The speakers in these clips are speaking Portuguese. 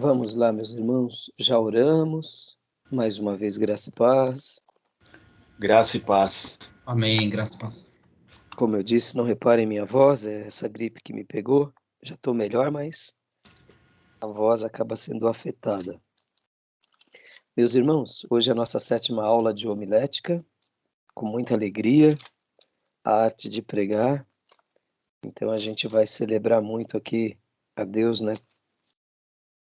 Vamos lá, meus irmãos, já oramos, mais uma vez graça e paz. Graça e paz. Amém, graça e paz. Como eu disse, não reparem minha voz, é essa gripe que me pegou. Já estou melhor, mas a voz acaba sendo afetada. Meus irmãos, hoje é a nossa 7ª aula de homilética, com muita alegria, a arte de pregar. Então a gente vai celebrar muito aqui a Deus, né?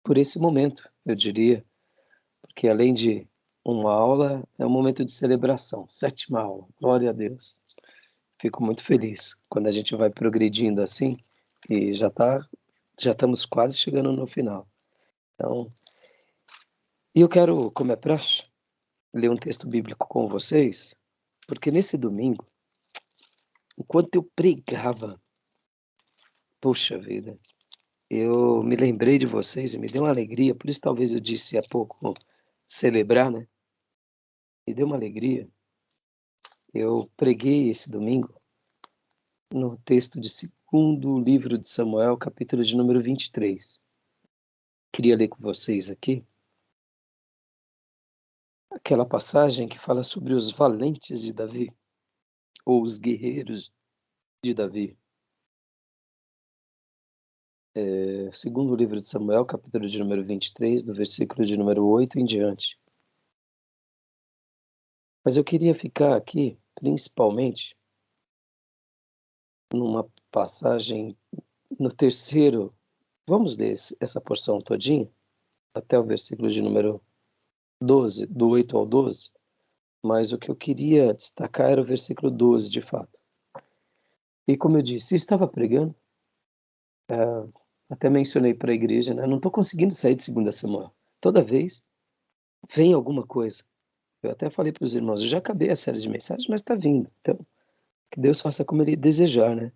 Por esse momento, eu diria, porque além de uma aula, é um momento de celebração. 7ª aula, glória a Deus. Fico muito feliz quando a gente vai progredindo assim e já estamos quase chegando no final. Então, e eu quero, como é praxe, ler um texto bíblico com vocês, porque nesse domingo, enquanto eu pregava, puxa vida, eu me lembrei de vocês e me deu uma alegria, por isso talvez eu disse há pouco celebrar, né? Me deu uma alegria. Eu preguei esse domingo no texto de 2º livro de Samuel, capítulo de número 23. Queria ler com vocês aqui aquela passagem que fala sobre os valentes de Davi, ou os guerreiros de Davi. Segundo livro de Samuel, capítulo de número 23, do versículo de número 8 em diante. Mas eu queria ficar aqui, principalmente, numa passagem no terceiro. Vamos ler essa porção todinha, até o versículo de número 12, do 8 ao 12. Mas o que eu queria destacar era o versículo 12, de fato. E como eu disse, eu estava pregando, até mencionei para a igreja, né? Não estou conseguindo sair de 2 Samuel. Toda vez vem alguma coisa. Eu até falei para os irmãos, eu já acabei a série de mensagens, mas está vindo. Então, que Deus faça como Ele desejar, né?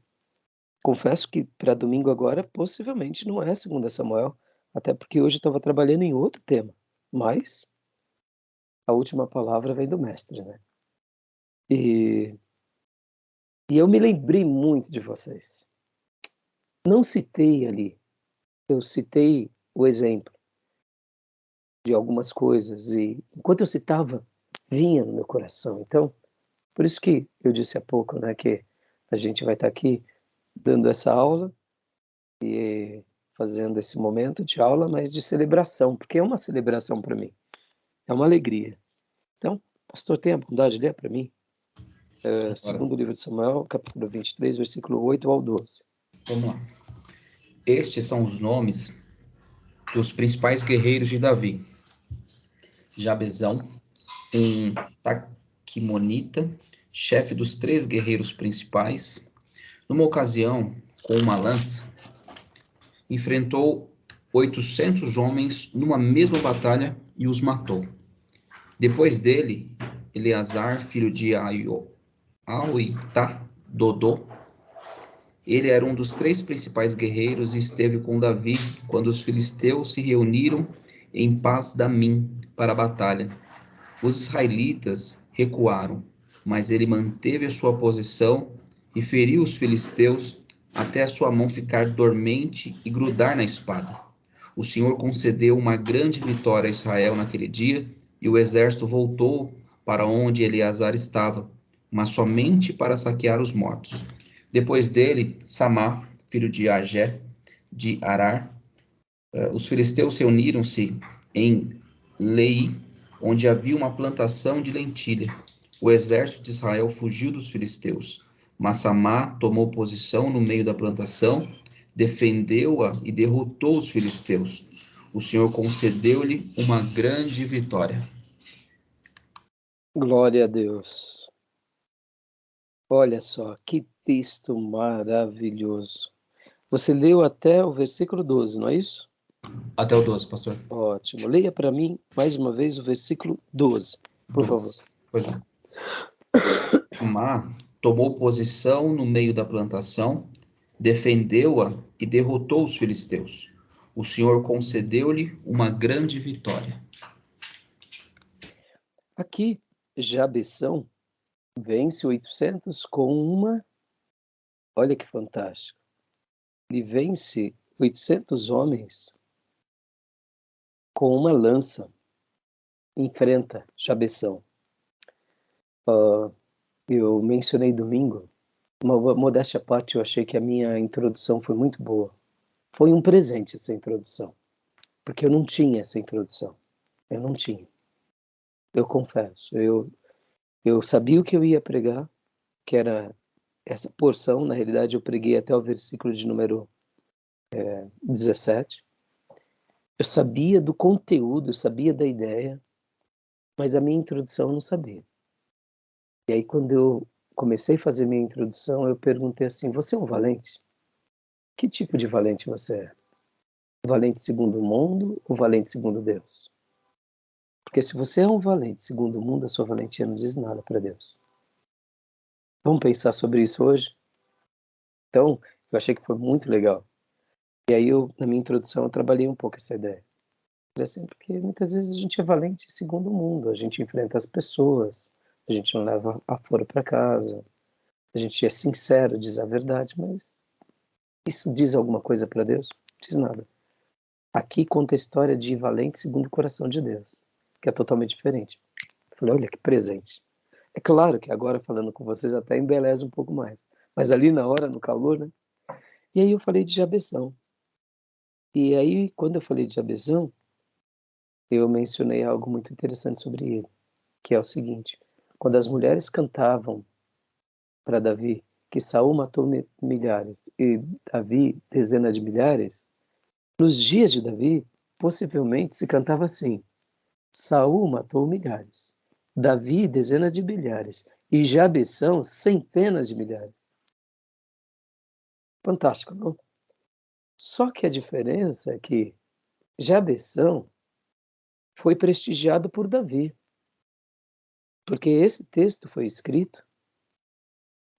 Confesso que para domingo agora, possivelmente não é 2 Samuel, até porque hoje eu estava trabalhando em outro tema. Mas a última palavra vem do mestre, né? E eu me lembrei muito de vocês. Não citei ali, eu citei o exemplo de algumas coisas e enquanto eu citava, vinha no meu coração. Então, por isso que eu disse há pouco, né, que a gente vai estar aqui dando essa aula e fazendo esse momento de aula, mas de celebração, porque é uma celebração para mim, é uma alegria. Então, pastor, tenha a bondade de ler para mim, segundo livro de Samuel, capítulo 23, versículo 8 ao 12. Vamos lá. Estes são os nomes dos principais guerreiros de Davi. Jabezão, um taquimonita, chefe dos 3 guerreiros principais. Numa ocasião, com uma lança, enfrentou 800 homens numa mesma batalha e os matou. Depois dele, Eleazar, filho de Auitá, Dodô. Ele era um dos 3 principais guerreiros e esteve com Davi quando os filisteus se reuniram em Pas-damim para a batalha. Os israelitas recuaram, mas ele manteve a sua posição e feriu os filisteus até a sua mão ficar dormente e grudar na espada. O Senhor concedeu uma grande vitória a Israel naquele dia e o exército voltou para onde Eleazar estava, mas somente para saquear os mortos. Depois dele, Samá, filho de Agé, de Arar, os filisteus reuniram-se em Lei, onde havia uma plantação de lentilha. O exército de Israel fugiu dos filisteus, mas Samá tomou posição no meio da plantação, defendeu-a e derrotou os filisteus. O Senhor concedeu-lhe uma grande vitória. Glória a Deus. Olha só, que texto maravilhoso. Você leu até o versículo 12, não é isso? Até o 12, pastor. Ótimo. Leia para mim, mais uma vez, o versículo 12, por favor. 12. Pois não. Samá tomou posição no meio da plantação, defendeu-a e derrotou os filisteus. O Senhor concedeu-lhe uma grande vitória. Aqui, Jabeção vence 800 com uma... Olha que fantástico. Ele vence 800 homens com uma lança, enfrenta Jabeção. Eu mencionei domingo, uma modéstia à parte, eu achei que a minha introdução foi muito boa. Foi um presente essa introdução, porque eu não tinha essa introdução. Eu não tinha. Eu confesso, eu sabia o que eu ia pregar, que era essa porção. Na realidade, eu preguei até o versículo de número 17. Eu sabia do conteúdo, eu sabia da ideia, mas a minha introdução eu não sabia. E aí, quando eu comecei a fazer minha introdução, eu perguntei assim: você é um valente? Que tipo de valente você é? Valente segundo o mundo ou valente segundo Deus? Porque se você é um valente segundo o mundo, a sua valentia não diz nada para Deus. Vamos pensar sobre isso hoje? Então, eu achei que foi muito legal. E aí, na minha introdução, eu trabalhei um pouco essa ideia. Falei assim, porque muitas vezes a gente é valente segundo o mundo, a gente enfrenta as pessoas, a gente não leva aforo para casa, a gente é sincero, diz a verdade, mas isso diz alguma coisa para Deus? Não diz nada. Aqui conta a história de valente segundo o coração de Deus, que é totalmente diferente. Eu falei, olha que presente. É claro que agora falando com vocês até embeleza um pouco mais, mas ali na hora, no calor, né? E aí eu falei de Jabeção. E aí, quando eu falei de Jabeção, eu mencionei algo muito interessante sobre ele, que é o seguinte: quando as mulheres cantavam para Davi que Saul matou milhares e Davi dezenas de milhares, nos dias de Davi, possivelmente se cantava assim: Saul matou milhares, Davi dezenas de milhares e Jabeção centenas de milhares. Fantástico, não? Só que a diferença é que Jabeção foi prestigiado por Davi, porque esse texto foi escrito,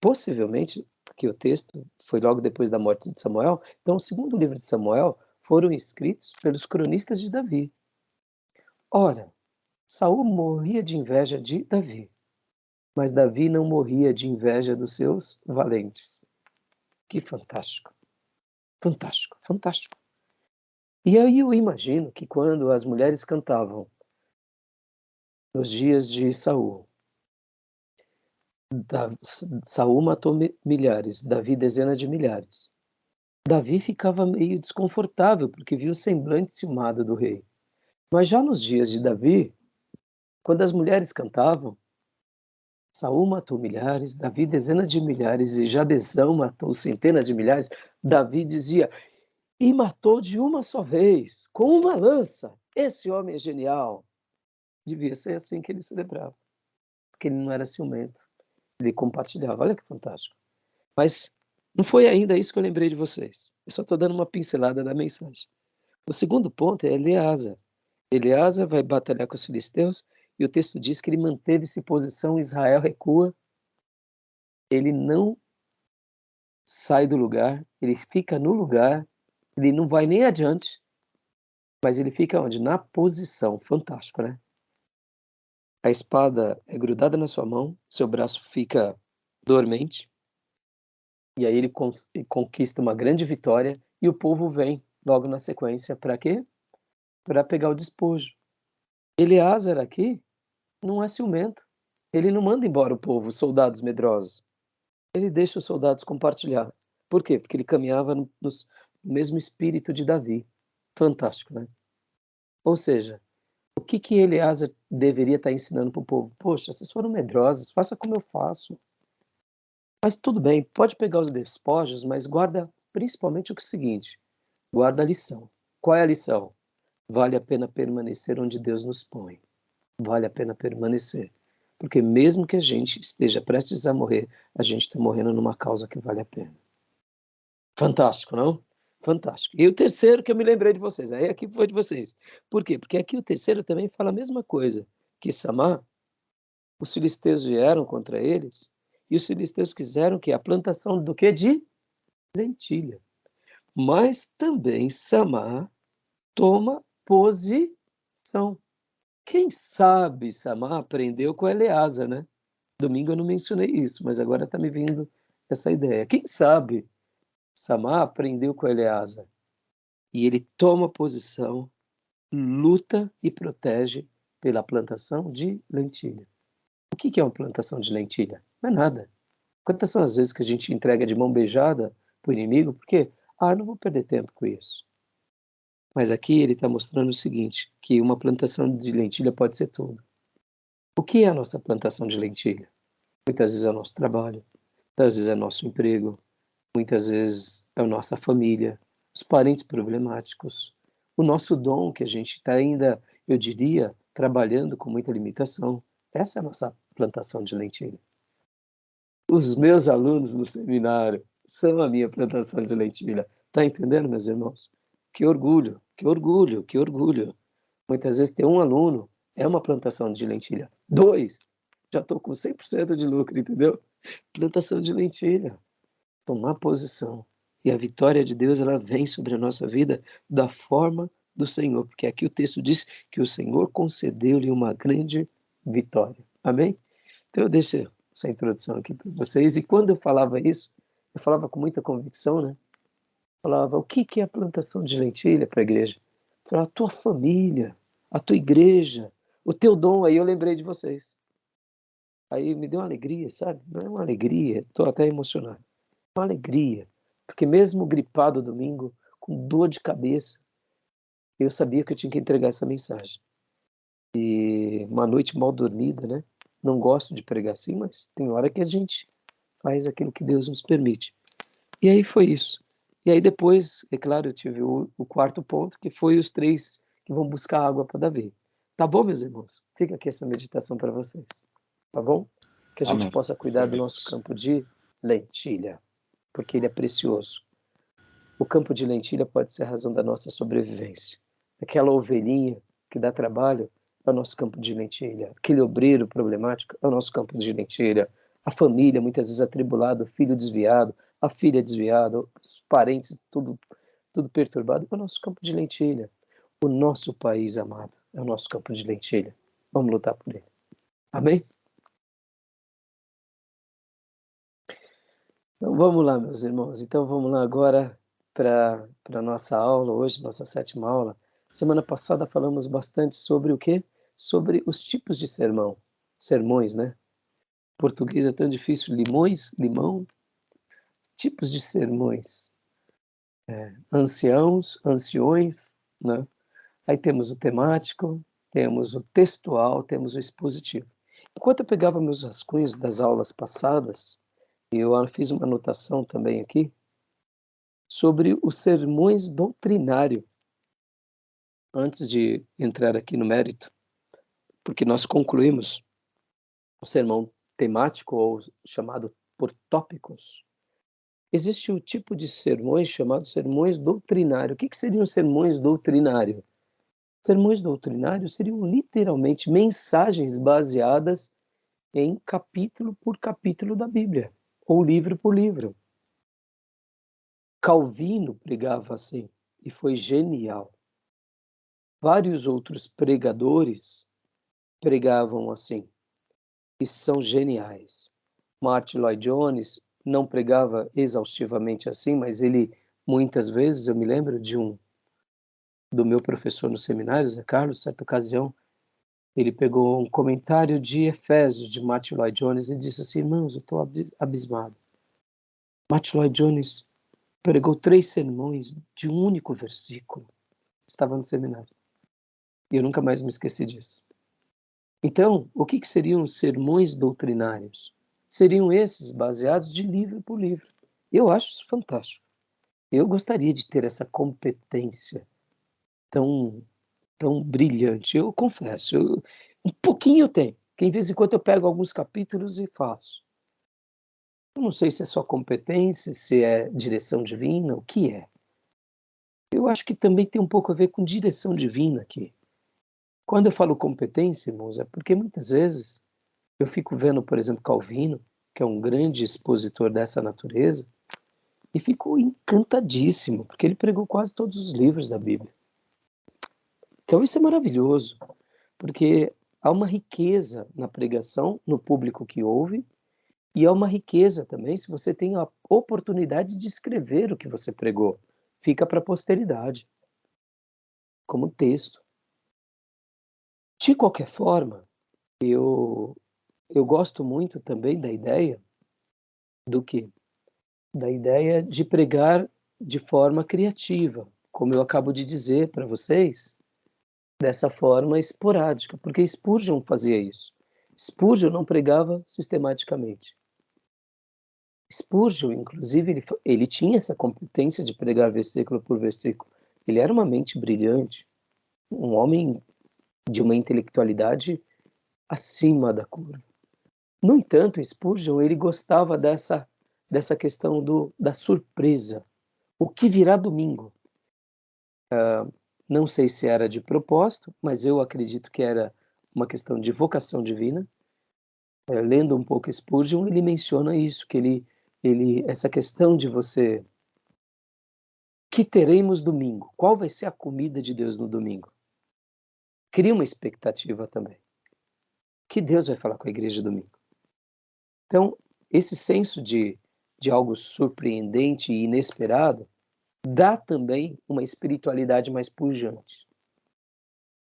possivelmente, porque o texto foi logo depois da morte de Samuel, então o segundo livro de Samuel foram escritos pelos cronistas de Davi. Ora, Saul morria de inveja de Davi, mas Davi não morria de inveja dos seus valentes. Que fantástico, fantástico, fantástico. E aí eu imagino que quando as mulheres cantavam nos dias de Saul, Saul matou milhares, Davi dezenas de milhares. Davi ficava meio desconfortável porque viu o semblante ciumado do rei. Mas já nos dias de Davi, quando as mulheres cantavam, Saul matou milhares, Davi dezenas de milhares e Jabezão matou centenas de milhares, Davi dizia: e matou de uma só vez, com uma lança. Esse homem é genial. Devia ser assim que ele celebrava, porque ele não era ciumento, ele compartilhava. Olha que fantástico. Mas não foi ainda isso que eu lembrei de vocês. Eu só estou dando uma pincelada da mensagem. O segundo ponto é Eleasa. Eleasa vai batalhar com os filisteus e o texto diz que ele manteve-se em posição, Israel recua, ele não sai do lugar, ele fica no lugar, ele não vai nem adiante, mas ele fica onde? Na posição. Fantástico, né? A espada é grudada na sua mão, seu braço fica dormente, e aí ele conquista uma grande vitória e o povo vem logo na sequência para quê? Para pegar o despojo. Eleazar aqui não é ciumento. Ele não manda embora o povo, os soldados medrosos. Ele deixa os soldados compartilhar. Por quê? Porque ele caminhava no mesmo espírito de Davi. Fantástico, né? Ou seja, o que Eleazar deveria estar ensinando para o povo? Poxa, vocês foram medrosos, faça como eu faço. Mas tudo bem, pode pegar os despojos, mas guarda principalmente o seguinte, guarda a lição. Qual é a lição? Vale a pena permanecer onde Deus nos põe. Vale a pena permanecer. Porque mesmo que a gente esteja prestes a morrer, a gente está morrendo numa causa que vale a pena. Fantástico, não? Fantástico. E o terceiro que eu me lembrei de vocês, aí aqui foi de vocês. Por quê? Porque aqui o terceiro também fala a mesma coisa, que Samar, os filisteus vieram contra eles, e os filisteus quiseram que a plantação do quê? De lentilha. Mas também Samar toma posição. Quem sabe Samar aprendeu com Eleasa, né? Domingo eu não mencionei isso, mas agora está me vindo essa ideia. Quem sabe Samar aprendeu com Eleasa e ele toma posição luta e protege pela plantação de lentilha. O que é uma plantação de lentilha? Não é nada. Quantas são as vezes que a gente entrega de mão beijada para o inimigo? Porque, não vou perder tempo com isso. Mas aqui ele está mostrando o seguinte, que uma plantação de lentilha pode ser tudo. O que é a nossa plantação de lentilha? Muitas vezes é o nosso trabalho, muitas vezes é o nosso emprego, muitas vezes é a nossa família, os parentes problemáticos, o nosso dom que a gente está ainda, eu diria, trabalhando com muita limitação. Essa é a nossa plantação de lentilha. Os meus alunos no seminário são a minha plantação de lentilha. Tá entendendo, meus irmãos? Que orgulho, que orgulho, que orgulho. Muitas vezes ter um aluno é uma plantação de lentilha. 2, já estou com 100% de lucro, entendeu? Plantação de lentilha. Tomar posição. E a vitória de Deus, ela vem sobre a nossa vida da forma do Senhor. Porque aqui o texto diz que o Senhor concedeu-lhe uma grande vitória. Amém? Então eu deixo essa introdução aqui para vocês. E quando eu falava isso, eu falava com muita convicção, né? Falava, o que é a plantação de lentilha para a igreja? Eu falava, a tua família, a tua igreja, o teu dom. Aí eu lembrei de vocês. Aí me deu uma alegria, sabe? Não é uma alegria, estou até emocionado. Uma alegria. Porque mesmo gripado domingo, com dor de cabeça, eu sabia que eu tinha que entregar essa mensagem. E uma noite mal dormida, né? Não gosto de pregar assim, mas tem hora que a gente faz aquilo que Deus nos permite. E aí foi isso. E aí depois, é claro, eu tive o quarto ponto, que foi os 3 que vão buscar água para Davi. Tá bom, meus irmãos? Fica aqui essa meditação para vocês. Tá bom? Que a gente Amém. possa cuidar do nosso campo de lentilha, porque ele é precioso. O campo de lentilha pode ser a razão da nossa sobrevivência. Aquela ovelhinha que dá trabalho é o nosso campo de lentilha. Aquele obreiro problemático é o nosso campo de lentilha. A família, muitas vezes atribulada, o filho desviado, a filha desviada, os parentes, tudo perturbado, é o nosso campo de lentilha. O nosso país amado é o nosso campo de lentilha. Vamos lutar por ele. Amém? Então vamos lá, meus irmãos. Então vamos lá agora para a nossa aula, hoje, nossa 7ª aula. Semana passada falamos bastante sobre o quê? Sobre os tipos de sermão. Sermões, né? Português é tão difícil. Limões, limão. Tipos de sermões. Anciãos, anciões, né? Aí temos o temático, temos o textual, temos o expositivo. Enquanto eu pegava meus rascunhos das aulas passadas, eu fiz uma anotação também aqui, sobre os sermões doutrinários, antes de entrar aqui no mérito, porque nós concluímos o sermão temático, ou chamado por tópicos. Existe o tipo de sermões chamados sermões doutrinários. O que seriam sermões doutrinários? Sermões doutrinários seriam literalmente mensagens baseadas em capítulo por capítulo da Bíblia, ou livro por livro. Calvino pregava assim, e foi genial. Vários outros pregadores pregavam assim, e são geniais. Martin Lloyd Jones não pregava exaustivamente assim, mas ele, muitas vezes, eu me lembro do meu professor no seminário, Zé Carlos, certa ocasião, ele pegou um comentário de Efésios, de Martin Lloyd Jones, e disse assim, irmãos, eu estou abismado. Martin Lloyd Jones pregou 3 sermões de um único versículo. Estava no seminário. E eu nunca mais me esqueci disso. Então, o que seriam sermões doutrinários? Seriam esses baseados de livro por livro. Eu acho isso fantástico. Eu gostaria de ter essa competência tão, tão brilhante. Eu confesso, um pouquinho eu tenho. Que de vez em quando eu pego alguns capítulos e faço. Eu não sei se é só competência, se é direção divina, o que é. Eu acho que também tem um pouco a ver com direção divina aqui. Quando eu falo competência, irmãos, é porque muitas vezes eu fico vendo, por exemplo, Calvino, que é um grande expositor dessa natureza, e fico encantadíssimo, porque ele pregou quase todos os livros da Bíblia. Então isso é maravilhoso, porque há uma riqueza na pregação, no público que ouve, e há uma riqueza também se você tem a oportunidade de escrever o que você pregou. Fica para a posteridade, como texto. De qualquer forma, eu gosto muito também da ideia do quê? Da ideia de pregar de forma criativa, como eu acabo de dizer para vocês, dessa forma esporádica, porque Spurgeon fazia isso. Spurgeon não pregava sistematicamente. Spurgeon, inclusive, ele tinha essa competência de pregar versículo por versículo. Ele era uma mente brilhante, um homem de uma intelectualidade acima da curva. No entanto, Spurgeon, ele gostava dessa questão da surpresa. O que virá domingo? Não sei se era de propósito, mas eu acredito que era uma questão de vocação divina. Lendo um pouco Spurgeon, ele menciona isso, que essa questão de você, que teremos domingo? Qual vai ser a comida de Deus no domingo? Cria uma expectativa também. Que Deus vai falar com a igreja domingo? Então, esse senso de algo surpreendente e inesperado dá também uma espiritualidade mais pujante.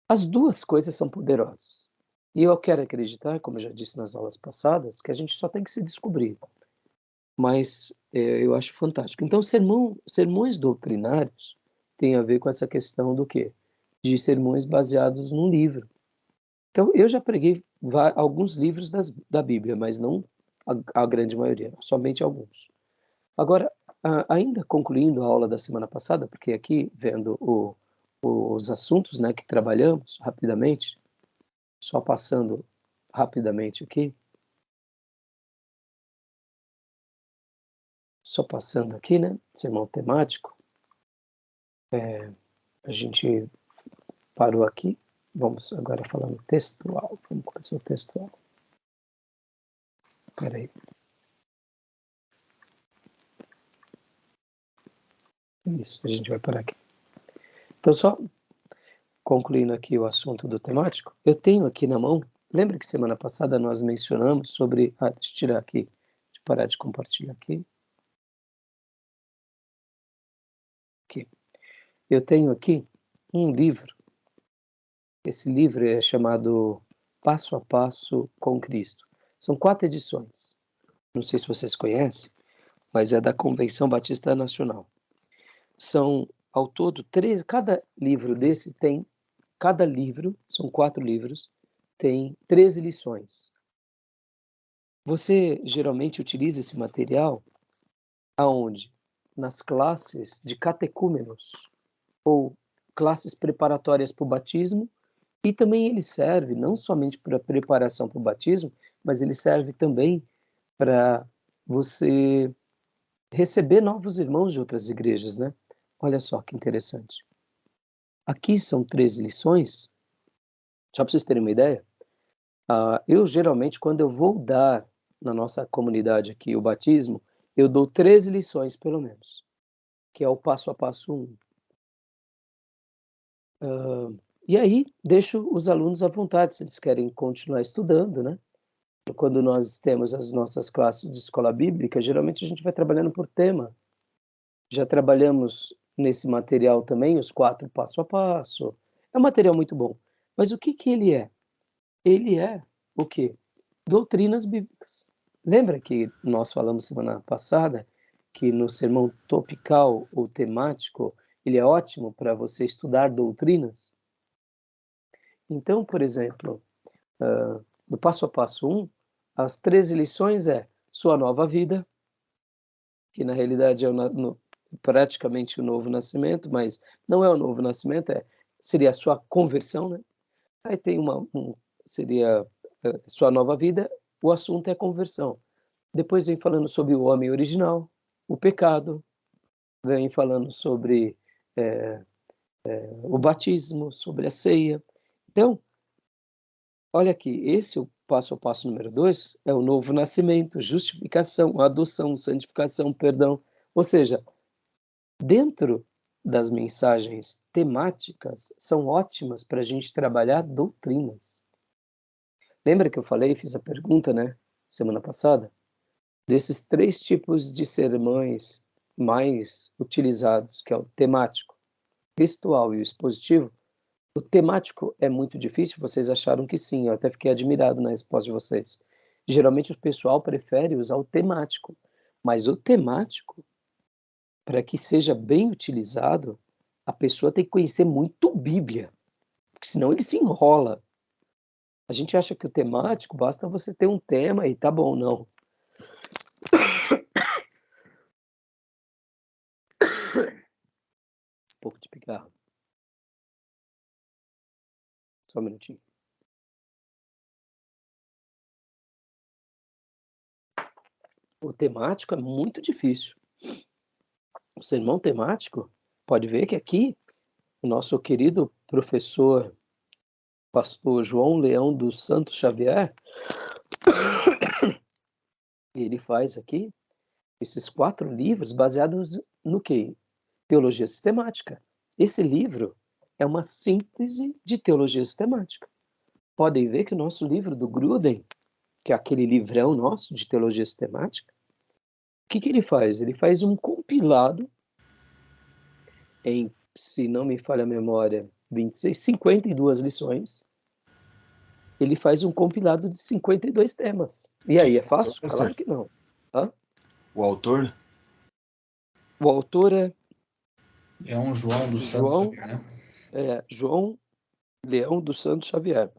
As duas coisas são poderosas. E eu quero acreditar, como eu já disse nas aulas passadas, que a gente só tem que se descobrir. Mas eu acho fantástico. Então, sermões doutrinários têm a ver com essa questão do quê? De sermões baseados num livro. Então, eu já preguei alguns livros da Bíblia, mas não a grande maioria, somente alguns. Agora, ainda concluindo a aula da semana passada, porque aqui, vendo os assuntos, né, que trabalhamos rapidamente, só passando rapidamente aqui, né, sermão temático, a gente parou aqui, vamos agora falar no textual, vamos começar o textual. Espera aí. Isso, a gente vai parar aqui. Então, só concluindo aqui o assunto do temático, eu tenho aqui na mão, lembra que semana passada nós mencionamos sobre, deixa eu tirar aqui, deixa eu parar de compartilhar aqui. Aqui. Eu tenho aqui um livro, esse livro é chamado Passo a Passo com Cristo. São 4 edições, não sei se vocês conhecem, mas é da Convenção Batista Nacional. São, ao todo, 13, cada livro, são 4 livros, tem 13 lições. Você geralmente utiliza esse material aonde? Nas classes de catecúmenos, ou classes preparatórias para o batismo, e também ele serve não somente para preparação para o batismo, mas ele serve também para você receber novos irmãos de outras igrejas, né? Olha só que interessante. Aqui são 13 lições, só para vocês terem uma ideia. Eu geralmente, quando eu vou dar na nossa comunidade aqui o batismo, eu dou 13 lições pelo menos, que é o passo a passo 1. E aí, deixo os alunos à vontade, se eles querem continuar estudando, né? Quando nós temos as nossas classes de escola bíblica, geralmente a gente vai trabalhando por tema. Já trabalhamos nesse material também, os 4 passo a passo. É um material muito bom. Mas o que ele é? Ele é o quê? Doutrinas bíblicas. Lembra que nós falamos semana passada que no sermão topical ou temático, ele é ótimo para você estudar doutrinas? Então, por exemplo, no passo a passo 1, as 13 lições é sua nova vida, que na realidade é praticamente o novo nascimento, mas não é o novo nascimento, seria a sua conversão, né? Aí tem seria sua nova vida, o assunto é conversão. Depois vem falando sobre o homem original, o pecado, vem falando sobre o batismo, sobre a ceia. Então, olha aqui, esse é o passo a passo número 2, é o novo nascimento, justificação, adoção, santificação, perdão. Ou seja, dentro das mensagens temáticas, são ótimas para a gente trabalhar doutrinas. Lembra que eu falei, fiz a pergunta, né, semana passada? Desses 3 tipos de sermões mais utilizados, que é o temático, textual e o expositivo, O temático é muito difícil? Vocês acharam que sim, eu até fiquei admirado na resposta de vocês. Geralmente o pessoal prefere usar o temático, mas o temático, para que seja bem utilizado, a pessoa tem que conhecer muito Bíblia, porque senão ele se enrola. A gente acha que o temático basta você ter um tema e tá bom, não. Um pouco de pigarro. Só um minutinho. O temático é muito difícil. O sermão temático, pode ver que aqui o nosso querido professor, pastor João Leão dos Santos Xavier, ele faz aqui esses 4 livros baseados no quê? Teologia sistemática. Esse livro é uma síntese de teologia sistemática. Podem ver que o nosso livro do Gruden, que é aquele livrão nosso de teologia sistemática, o que ele faz? Ele faz um compilado em, se não me falha a memória, 52 lições. Ele faz um compilado de 52 temas. E aí, é fácil? Claro que não. Hã? O autor? O autor é um João dos Santos Xavier, né? João Leão dos Santos Xavier.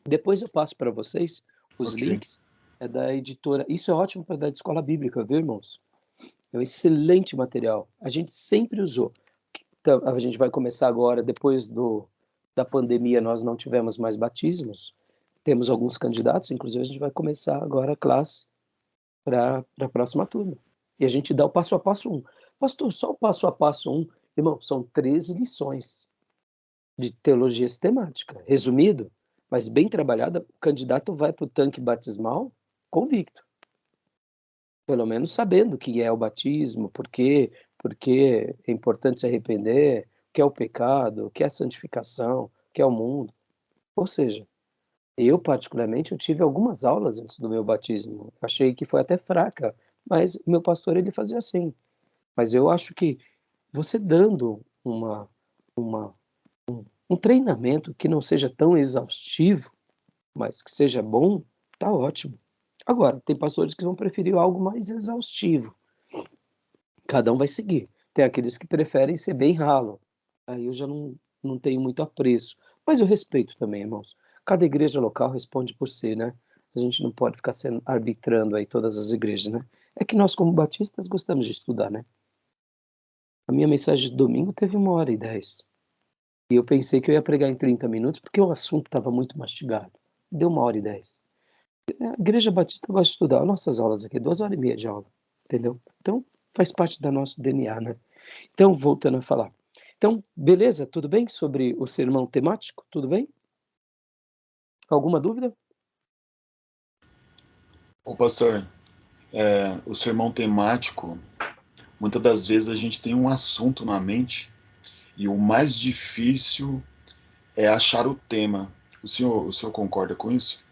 Depois eu passo para vocês os links. É da editora. Isso é ótimo para dar de escola bíblica, viu, irmãos? É um excelente material. A gente sempre usou. Então, a gente vai começar agora, depois da pandemia, nós não tivemos mais batismos. Temos alguns candidatos, inclusive a gente vai começar agora a classe para a próxima turma. E a gente dá o passo a passo 1. Pastor, só o passo a passo 1, irmão, são 13 lições de teologia sistemática. Resumido, mas bem trabalhada, o candidato vai para o tanque batismal convicto. Pelo menos sabendo o que é o batismo, por que é importante se arrepender, o que é o pecado, o que é a santificação, o que é o mundo. Ou seja, eu particularmente eu tive algumas aulas antes do meu batismo. Achei que foi até fraca, mas o meu pastor ele fazia assim. Mas eu acho que você dando um treinamento que não seja tão exaustivo, mas que seja bom, tá ótimo. Agora, tem pastores que vão preferir algo mais exaustivo. Cada um vai seguir. Tem aqueles que preferem ser bem ralo. Aí eu já não tenho muito apreço. Mas eu respeito também, irmãos. Cada igreja local responde por si, né? A gente não pode ficar sendo, arbitrando aí todas as igrejas, né? É que nós, como batistas, gostamos de estudar, né? A minha mensagem de domingo teve 1h10. E eu pensei que eu ia pregar em 30 minutos, porque o assunto estava muito mastigado. Deu 1h10. A igreja batista gosta de estudar. Nossas aulas aqui, 2h30 de aula. Entendeu? Então, faz parte do nosso DNA, né? Então, voltando a falar. Então, beleza? Tudo bem sobre o sermão temático? Tudo bem? Alguma dúvida? Ô, pastor, o sermão temático, muitas das vezes a gente tem um assunto na mente e o mais difícil é achar o tema. O senhor concorda com isso?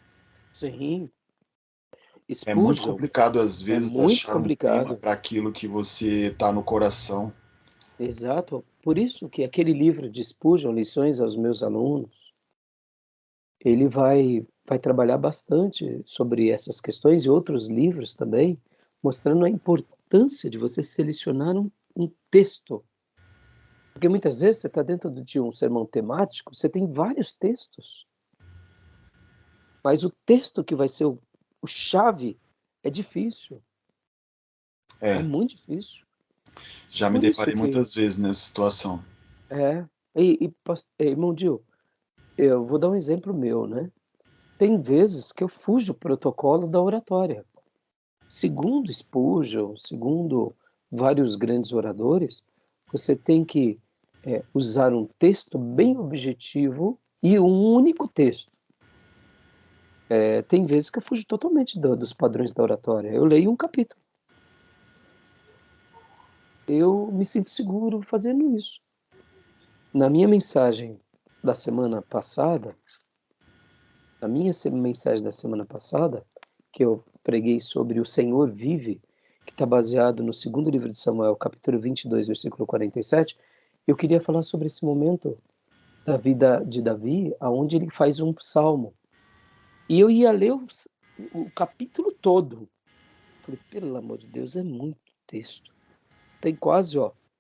Sim. É muito Spurgeon complicado, às é vezes, muito achar um tema complicado. para aquilo que você está no coração. Exato. Por isso que aquele livro de Spurgeon, Lições aos Meus Alunos, ele vai trabalhar bastante sobre essas questões e outros livros também, mostrando a importância de você selecionar um texto. Porque muitas vezes você está dentro de um sermão temático, você tem vários textos. Mas o texto que vai ser o chave é difícil. É É, muito difícil. já me Por isso deparei que... muitas vezes nessa situação. Irmão Dil, eu vou dar um exemplo meu, né? Tem vezes que eu fujo o protocolo da oratória. Segundo Spurgeon, segundo vários grandes oradores, você tem que usar um texto bem objetivo e um único texto. Tem vezes que eu fujo totalmente dos padrões da oratória. Eu leio um capítulo. Eu me sinto seguro fazendo isso. Na minha mensagem da semana passada, que eu preguei sobre o Senhor vive, que está baseado no segundo livro de Samuel, capítulo 22, versículo 47, eu queria falar sobre esse momento da vida de Davi, aonde ele faz um salmo. E eu ia ler o capítulo todo. Falei, pelo amor de Deus, é muito texto. Tem quase,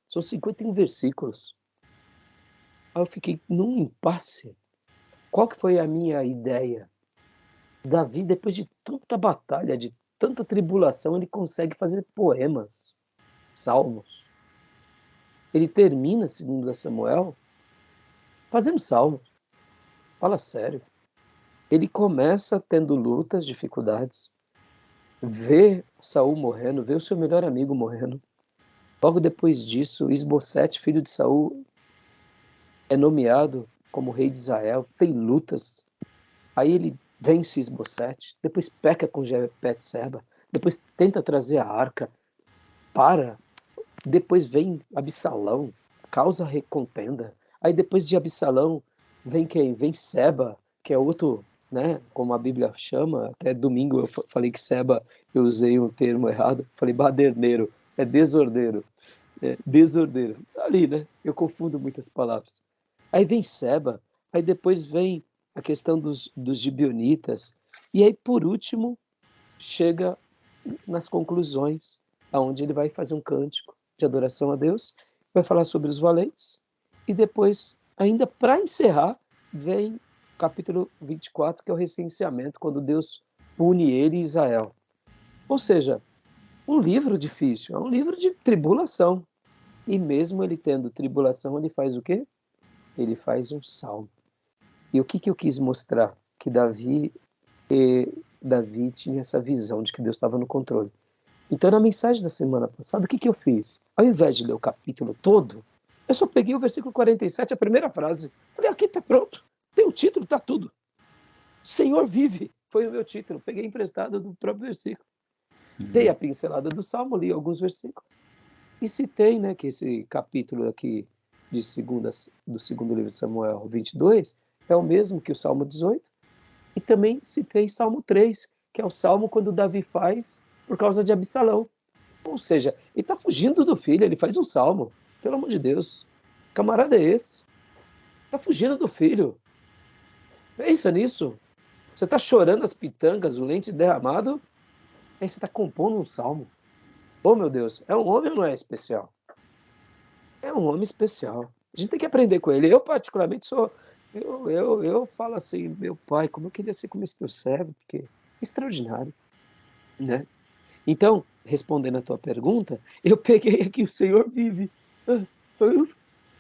são 51 versículos. Aí eu fiquei num impasse. Qual que foi a minha ideia? Davi, depois de tanta batalha, de tanta tribulação, ele consegue fazer poemas, salmos. Ele termina, segundo Samuel, fazendo salmos. Fala sério. Ele começa tendo lutas, dificuldades, vê Saul morrendo, vê o seu melhor amigo morrendo. Logo depois disso, Isbosete, filho de Saul, é nomeado como rei de Israel, tem lutas. Aí ele vence Isbosete, depois peca com Betseba, depois tenta trazer a arca, depois vem Absalão, causa recontenda. Aí depois de Absalão vem quem? Vem Seba, que é outro, né, como a Bíblia chama, até domingo eu falei que Seba, eu usei um termo errado, falei baderneiro, é desordeiro. Desordeiro. Ali, né? Eu confundo muitas palavras. Aí vem Seba, aí depois vem a questão dos gibeonitas, e aí, por último, chega nas conclusões, aonde ele vai fazer um cântico de adoração a Deus, vai falar sobre os valentes, e depois, ainda para encerrar, vem o capítulo 24, que é o recenseamento, quando Deus pune ele e Israel. Ou seja, um livro difícil, é um livro de tribulação. E mesmo ele tendo tribulação, ele faz o quê? Ele faz um salmo. E o que que eu quis mostrar? Que Davi tinha essa visão de que Deus estava no controle. Então, na mensagem da semana passada, o que que eu fiz? Ao invés de ler o capítulo todo, eu só peguei o versículo 47, a primeira frase. Falei, aqui está pronto. Tem o título, está tudo. Senhor vive, foi o meu título. Peguei emprestado do próprio versículo. Dei a pincelada do salmo, li alguns versículos. E citei, né, que esse capítulo aqui do segundo livro de Samuel 22 é o mesmo que o Salmo 18, e também citei Salmo 3, que é o salmo quando Davi faz por causa de Absalão. Ou seja, ele está fugindo do filho, ele faz um salmo. Pelo amor de Deus, que camarada é esse? Está fugindo do filho. Pensa nisso. Você está chorando as pitangas, o leite derramado, aí você está compondo um salmo. Oh, meu Deus, é um homem ou não é especial? É um homem especial. A gente tem que aprender com ele. Eu, particularmente, sou. Eu falo assim, meu pai, como eu queria ser como esse teu servo, porque é extraordinário, né? Então, respondendo a tua pergunta, eu peguei aqui, o Senhor vive. Eu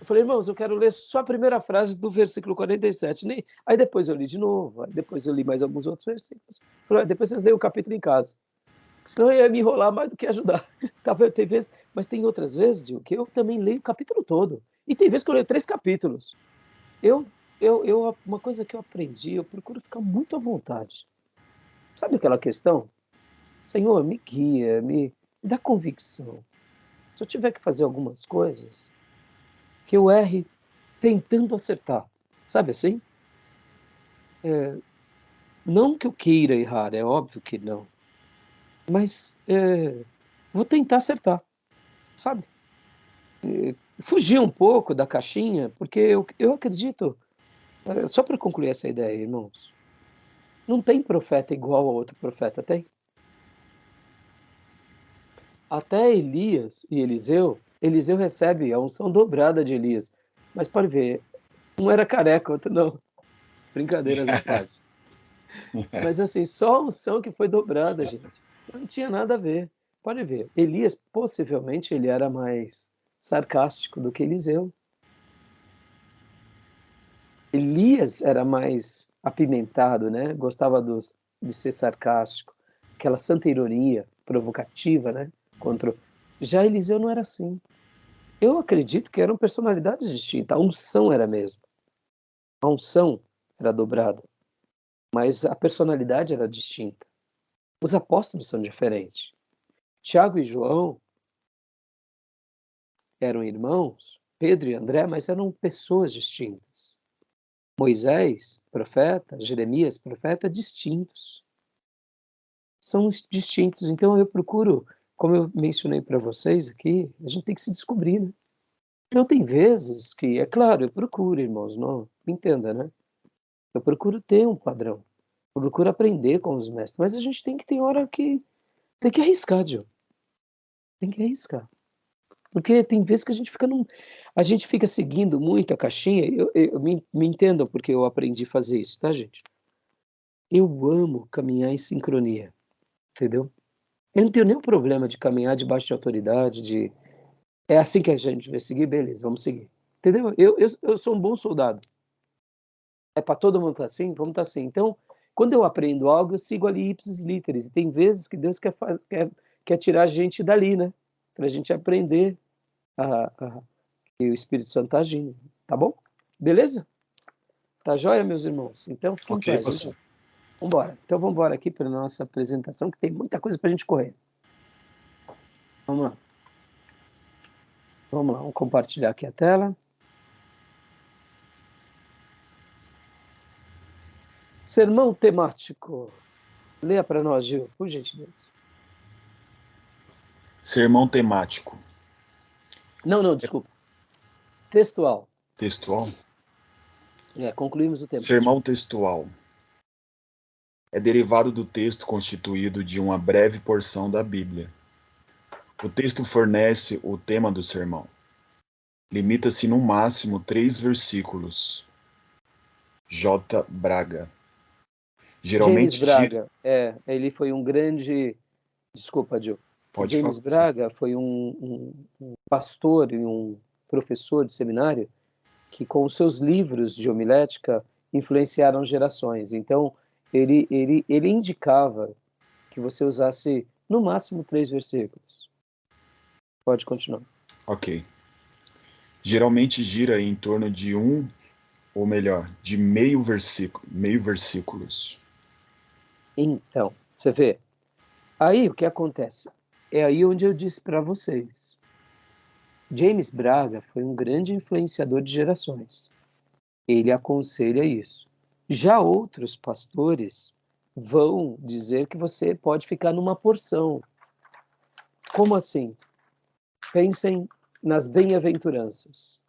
falei, irmãos, eu quero ler só a primeira frase do versículo 47. Aí depois eu li de novo, aí depois eu li mais alguns outros versículos. Falei, depois vocês leem o capítulo em casa. Senão eu ia me enrolar mais do que ajudar. Tem vezes, mas tem outras vezes, Gil, que eu também leio o capítulo todo. E tem vezes que eu leio 3 capítulos. Eu, uma coisa que eu aprendi, eu procuro ficar muito à vontade. Sabe aquela questão? Senhor, me guia, me dá convicção. Se eu tiver que fazer algumas coisas, que eu erre tentando acertar. Sabe assim? Não que eu queira errar, é óbvio que não. Mas vou tentar acertar, sabe? Fugir um pouco da caixinha, porque eu acredito, só para concluir essa ideia, irmãos, não tem profeta igual a outro profeta, tem? Até Elias e Eliseu recebe a unção dobrada de Elias, mas pode ver, um era careca, outro não, brincadeiras à parte. Mas assim, só a unção que foi dobrada, gente, não tinha nada a ver. Pode ver, Elias, possivelmente, ele era mais sarcástico do que Eliseu. Elias era mais apimentado, né? Gostava de ser sarcástico, aquela santa ironia provocativa, né? Contra... Já Eliseu não era assim. Eu acredito que eram personalidades distintas. A unção era a mesma. A unção era dobrada, mas a personalidade era distinta. Os apóstolos são diferentes. Tiago e João eram irmãos, Pedro e André, mas eram pessoas distintas. Moisés, profeta, Jeremias, profeta, distintos. São distintos. Então eu procuro, como eu mencionei para vocês aqui, a gente tem que se descobrir, né? Então, tem vezes que, é claro, eu procuro, irmãos, não me entenda, né? Eu procuro ter um padrão, eu procuro aprender com os mestres, mas a gente tem que ter hora que tem que arriscar, Diogo, tem que arriscar. Porque tem vezes que a gente fica seguindo muito a caixinha, me entendam porque eu aprendi a fazer isso, tá, gente? Eu amo caminhar em sincronia, entendeu? Eu não tenho nenhum problema de caminhar debaixo de autoridade, é assim que a gente vai seguir, beleza, vamos seguir. Entendeu? Eu sou um bom soldado. É para todo mundo estar assim? Vamos estar assim. Então, quando eu aprendo algo, eu sigo ali ipsis literis. E tem vezes que Deus quer tirar a gente dali, né? Para a gente aprender que o Espírito Santo está agindo. Tá bom? Beleza? Tá joia, meus irmãos? Então, fiquem em Ok, paz. pastor. Vamos embora. Então, vamos embora aqui para a nossa apresentação, que tem muita coisa para a gente correr. Vamos lá. Vamos lá, vamos compartilhar aqui a tela. Sermão temático. Leia para nós, Gil, por gentileza. Sermão temático. Não, desculpa. Textual. Textual? Concluímos o tema. Sermão textual. É derivado do texto constituído de uma breve porção da Bíblia. O texto fornece o tema do sermão. Limita-se no máximo 3 versículos. J. Braga. James Geralmente gira. Braga, ele foi um grande. Desculpa, Gil. O Pode falar. James Braga foi um pastor e um professor de seminário que, com os seus livros de homilética, influenciaram gerações. Então, ele indicava que você usasse, no máximo, 3 versículos. Pode continuar. Ok. Geralmente gira em torno de um, ou melhor, de meio versículos. Então, você vê. Aí, o que acontece? É aí onde eu disse para vocês. James Braga foi um grande influenciador de gerações. Ele aconselha isso. Já outros pastores vão dizer que você pode ficar numa porção. Como assim? Pensem nas bem-aventuranças.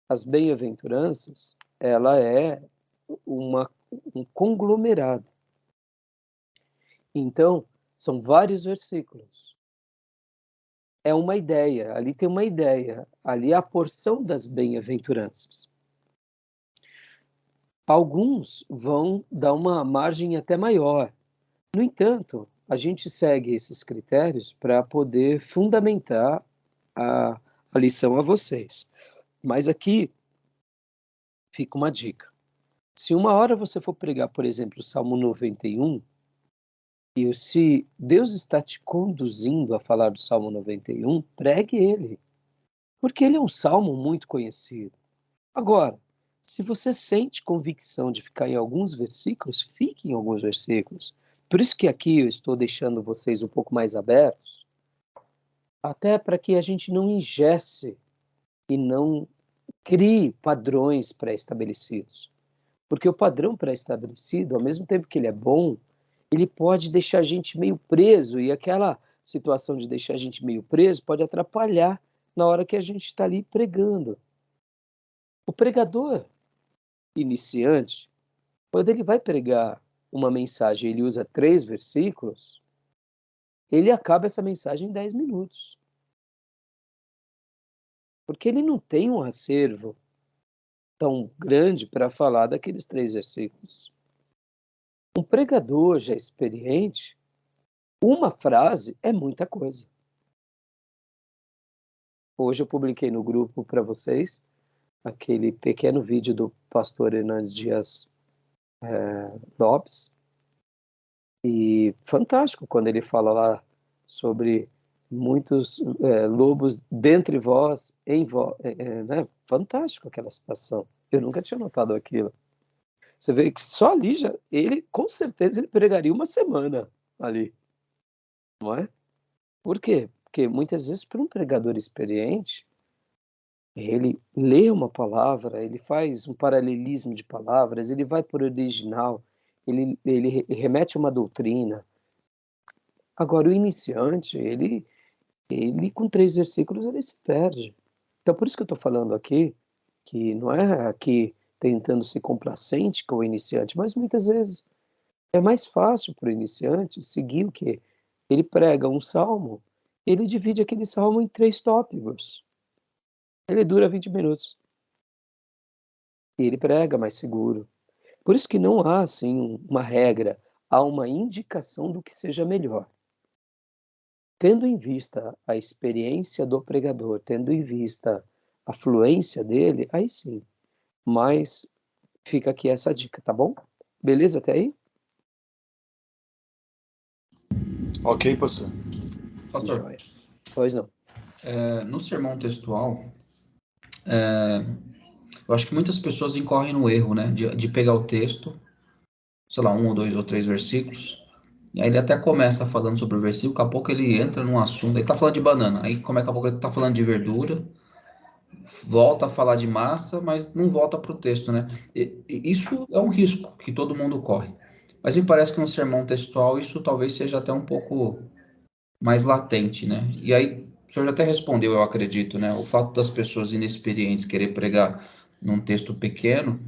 As bem-aventuranças, ela é um conglomerado. Então, são vários versículos. É uma ideia, ali tem uma ideia, ali é a porção das bem-aventuranças. Alguns vão dar uma margem até maior. No entanto, a gente segue esses critérios para poder fundamentar a, a lição a vocês. Mas aqui fica uma dica. Se uma hora você for pregar, por exemplo, o Salmo 91, e se Deus está te conduzindo a falar do Salmo 91, pregue ele, porque ele é um salmo muito conhecido. Agora, se você sente convicção de ficar em alguns versículos, fique em alguns versículos. Por isso que aqui eu estou deixando vocês um pouco mais abertos, até para que a gente não engesse e não crie padrões pré-estabelecidos. Porque o padrão pré-estabelecido, ao mesmo tempo que ele é bom, ele pode deixar a gente meio preso, e aquela situação de deixar a gente meio preso pode atrapalhar na hora que a gente está ali pregando. O pregador iniciante, quando ele vai pregar uma mensagem, ele usa 3 versículos, ele acaba essa mensagem em 10 minutos. Porque ele não tem um acervo tão grande para falar daqueles 3 versículos. Um pregador já experiente, uma frase é muita coisa. Hoje eu publiquei no grupo para vocês aquele pequeno vídeo do pastor Hernandes Dias Lopes, e fantástico quando ele fala lá sobre muitos lobos dentre vós, em vós, né? Fantástico aquela citação. Eu nunca tinha notado aquilo. Você vê que só ali já, ele, com certeza, ele pregaria uma semana ali, não é? Por quê? Porque muitas vezes, para um pregador experiente, ele lê uma palavra, ele faz um paralelismo de palavras, ele vai por original, ele remete a uma doutrina. Agora, o iniciante, ele com 3 versículos, ele se perde. Então, por isso que eu estou falando aqui, que não é aqui tentando ser complacente com o iniciante, mas muitas vezes é mais fácil para o iniciante seguir o quê? Ele prega um salmo, ele divide aquele salmo em 3 tópicos. Ele dura 20 minutos. E ele prega mais seguro. Por isso que não há, assim, uma regra, há uma indicação do que seja melhor. Tendo em vista a experiência do pregador, tendo em vista a fluência dele, aí sim. Mas fica aqui essa dica, tá bom? Beleza até aí? Ok, pastor. Pastor, Joia. Pois não. no sermão textual, eu acho que muitas pessoas incorrem no erro, né, de pegar o texto, sei lá, 1 ou 2 ou 3 versículos, e aí ele até começa falando sobre o versículo, daqui a pouco ele entra num assunto, ele tá falando de banana, aí como daqui a pouco ele tá falando de verdura, volta a falar de massa, mas não volta para o texto, né? E isso é um risco que todo mundo corre. Mas me parece que no sermão textual isso talvez seja até um pouco mais latente, né? E aí, o senhor já até respondeu, eu acredito, né? O fato das pessoas inexperientes querer pregar num texto pequeno,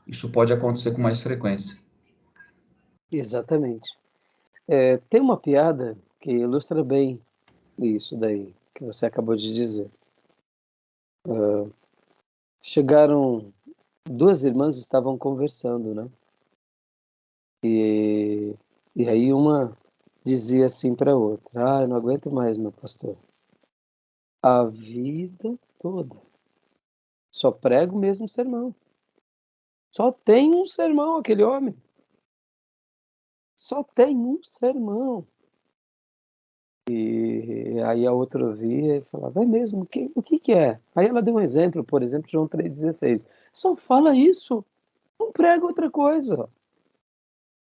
isso pode acontecer com mais frequência. Exatamente. Tem uma piada que ilustra bem isso daí que você acabou de dizer. Chegaram, 2 irmãs estavam conversando, né? E aí uma dizia assim para a outra: Ah, eu não aguento mais, meu pastor. A vida toda só prega o mesmo sermão. Só tem um sermão aquele homem. Só tem um sermão. E aí a outra ouvia e falava: É mesmo? O que que é? Aí ela deu um exemplo, por exemplo, João 3,16. Só fala isso, não prega outra coisa.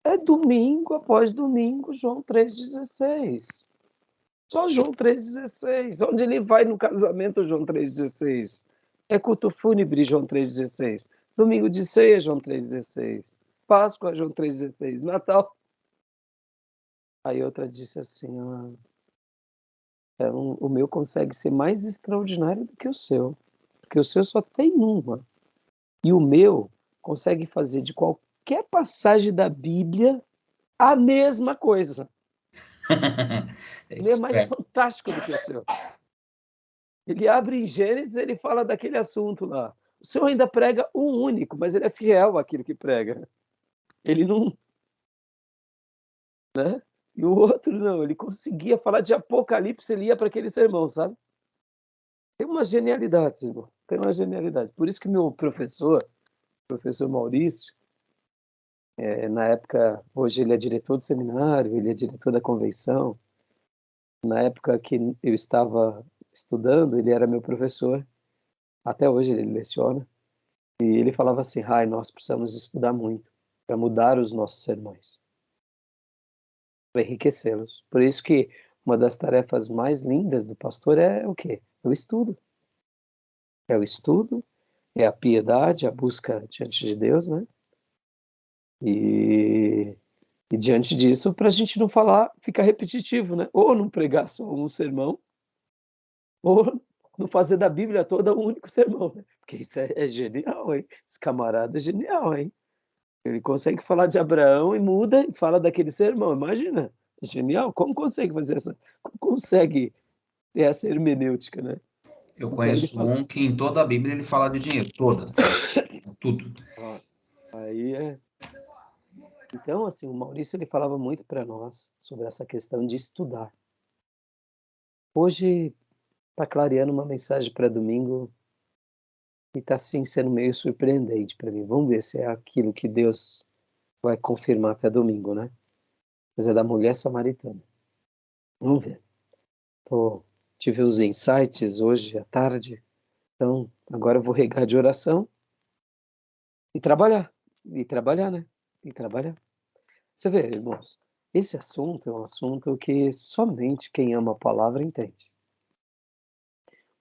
É domingo após domingo, João 3,16. Só João 3,16. Onde ele vai no casamento, João 3,16. É culto fúnebre, João 3,16. Domingo de ceia, João 3,16. Páscoa, João 3,16. Natal. Aí outra disse assim: o meu consegue ser mais extraordinário do que o seu. Porque o seu só tem uma. E o meu consegue fazer de qualquer passagem da Bíblia a mesma coisa. Ele é mais Esperto. fantástico do que o seu. Ele abre em Gênesis, ele fala daquele assunto lá. O Senhor ainda prega um único, mas ele é fiel àquilo que prega. Ele não, né? E o outro não, ele conseguia falar de Apocalipse, ele ia para aquele sermão, sabe? Tem umas genialidades, irmão. Tem uma genialidade. Por isso que meu professor Maurício, na época, hoje ele é diretor do seminário, ele é diretor da convenção. Na época que eu estava estudando, ele era meu professor. Até hoje ele leciona. E ele falava assim: Rai, nós precisamos estudar muito para mudar os nossos sermões, para enriquecê-los. Por isso que uma das tarefas mais lindas do pastor é o quê? É o estudo. É o estudo, é a piedade, a busca diante de Deus, né? E, e diante disso, para a gente não falar, ficar repetitivo, né? Ou não pregar só um sermão, ou não fazer da Bíblia toda um único sermão, né? Porque isso é genial, hein? Esse camarada é genial, hein? Ele consegue falar de Abraão e muda e fala daquele sermão. Imagina, genial. Como consegue fazer essa? Como consegue ter essa hermenêutica, né? Eu Então ele conheço fala. um que em toda a Bíblia ele fala de dinheiro, toda, tudo. Ó, aí é. Então, assim, o Maurício ele falava muito para nós sobre essa questão de estudar. Hoje está clareando uma mensagem para domingo e está assim sendo meio surpreendente para mim. Vamos ver se é aquilo que Deus vai confirmar até domingo, né? Mas é da mulher samaritana. Vamos ver. Tô, tive os insights hoje à tarde, então agora eu vou regar de oração e trabalhar. E trabalhar, né? E trabalhar. Você vê, irmãos, esse assunto é um assunto que somente quem ama a palavra entende.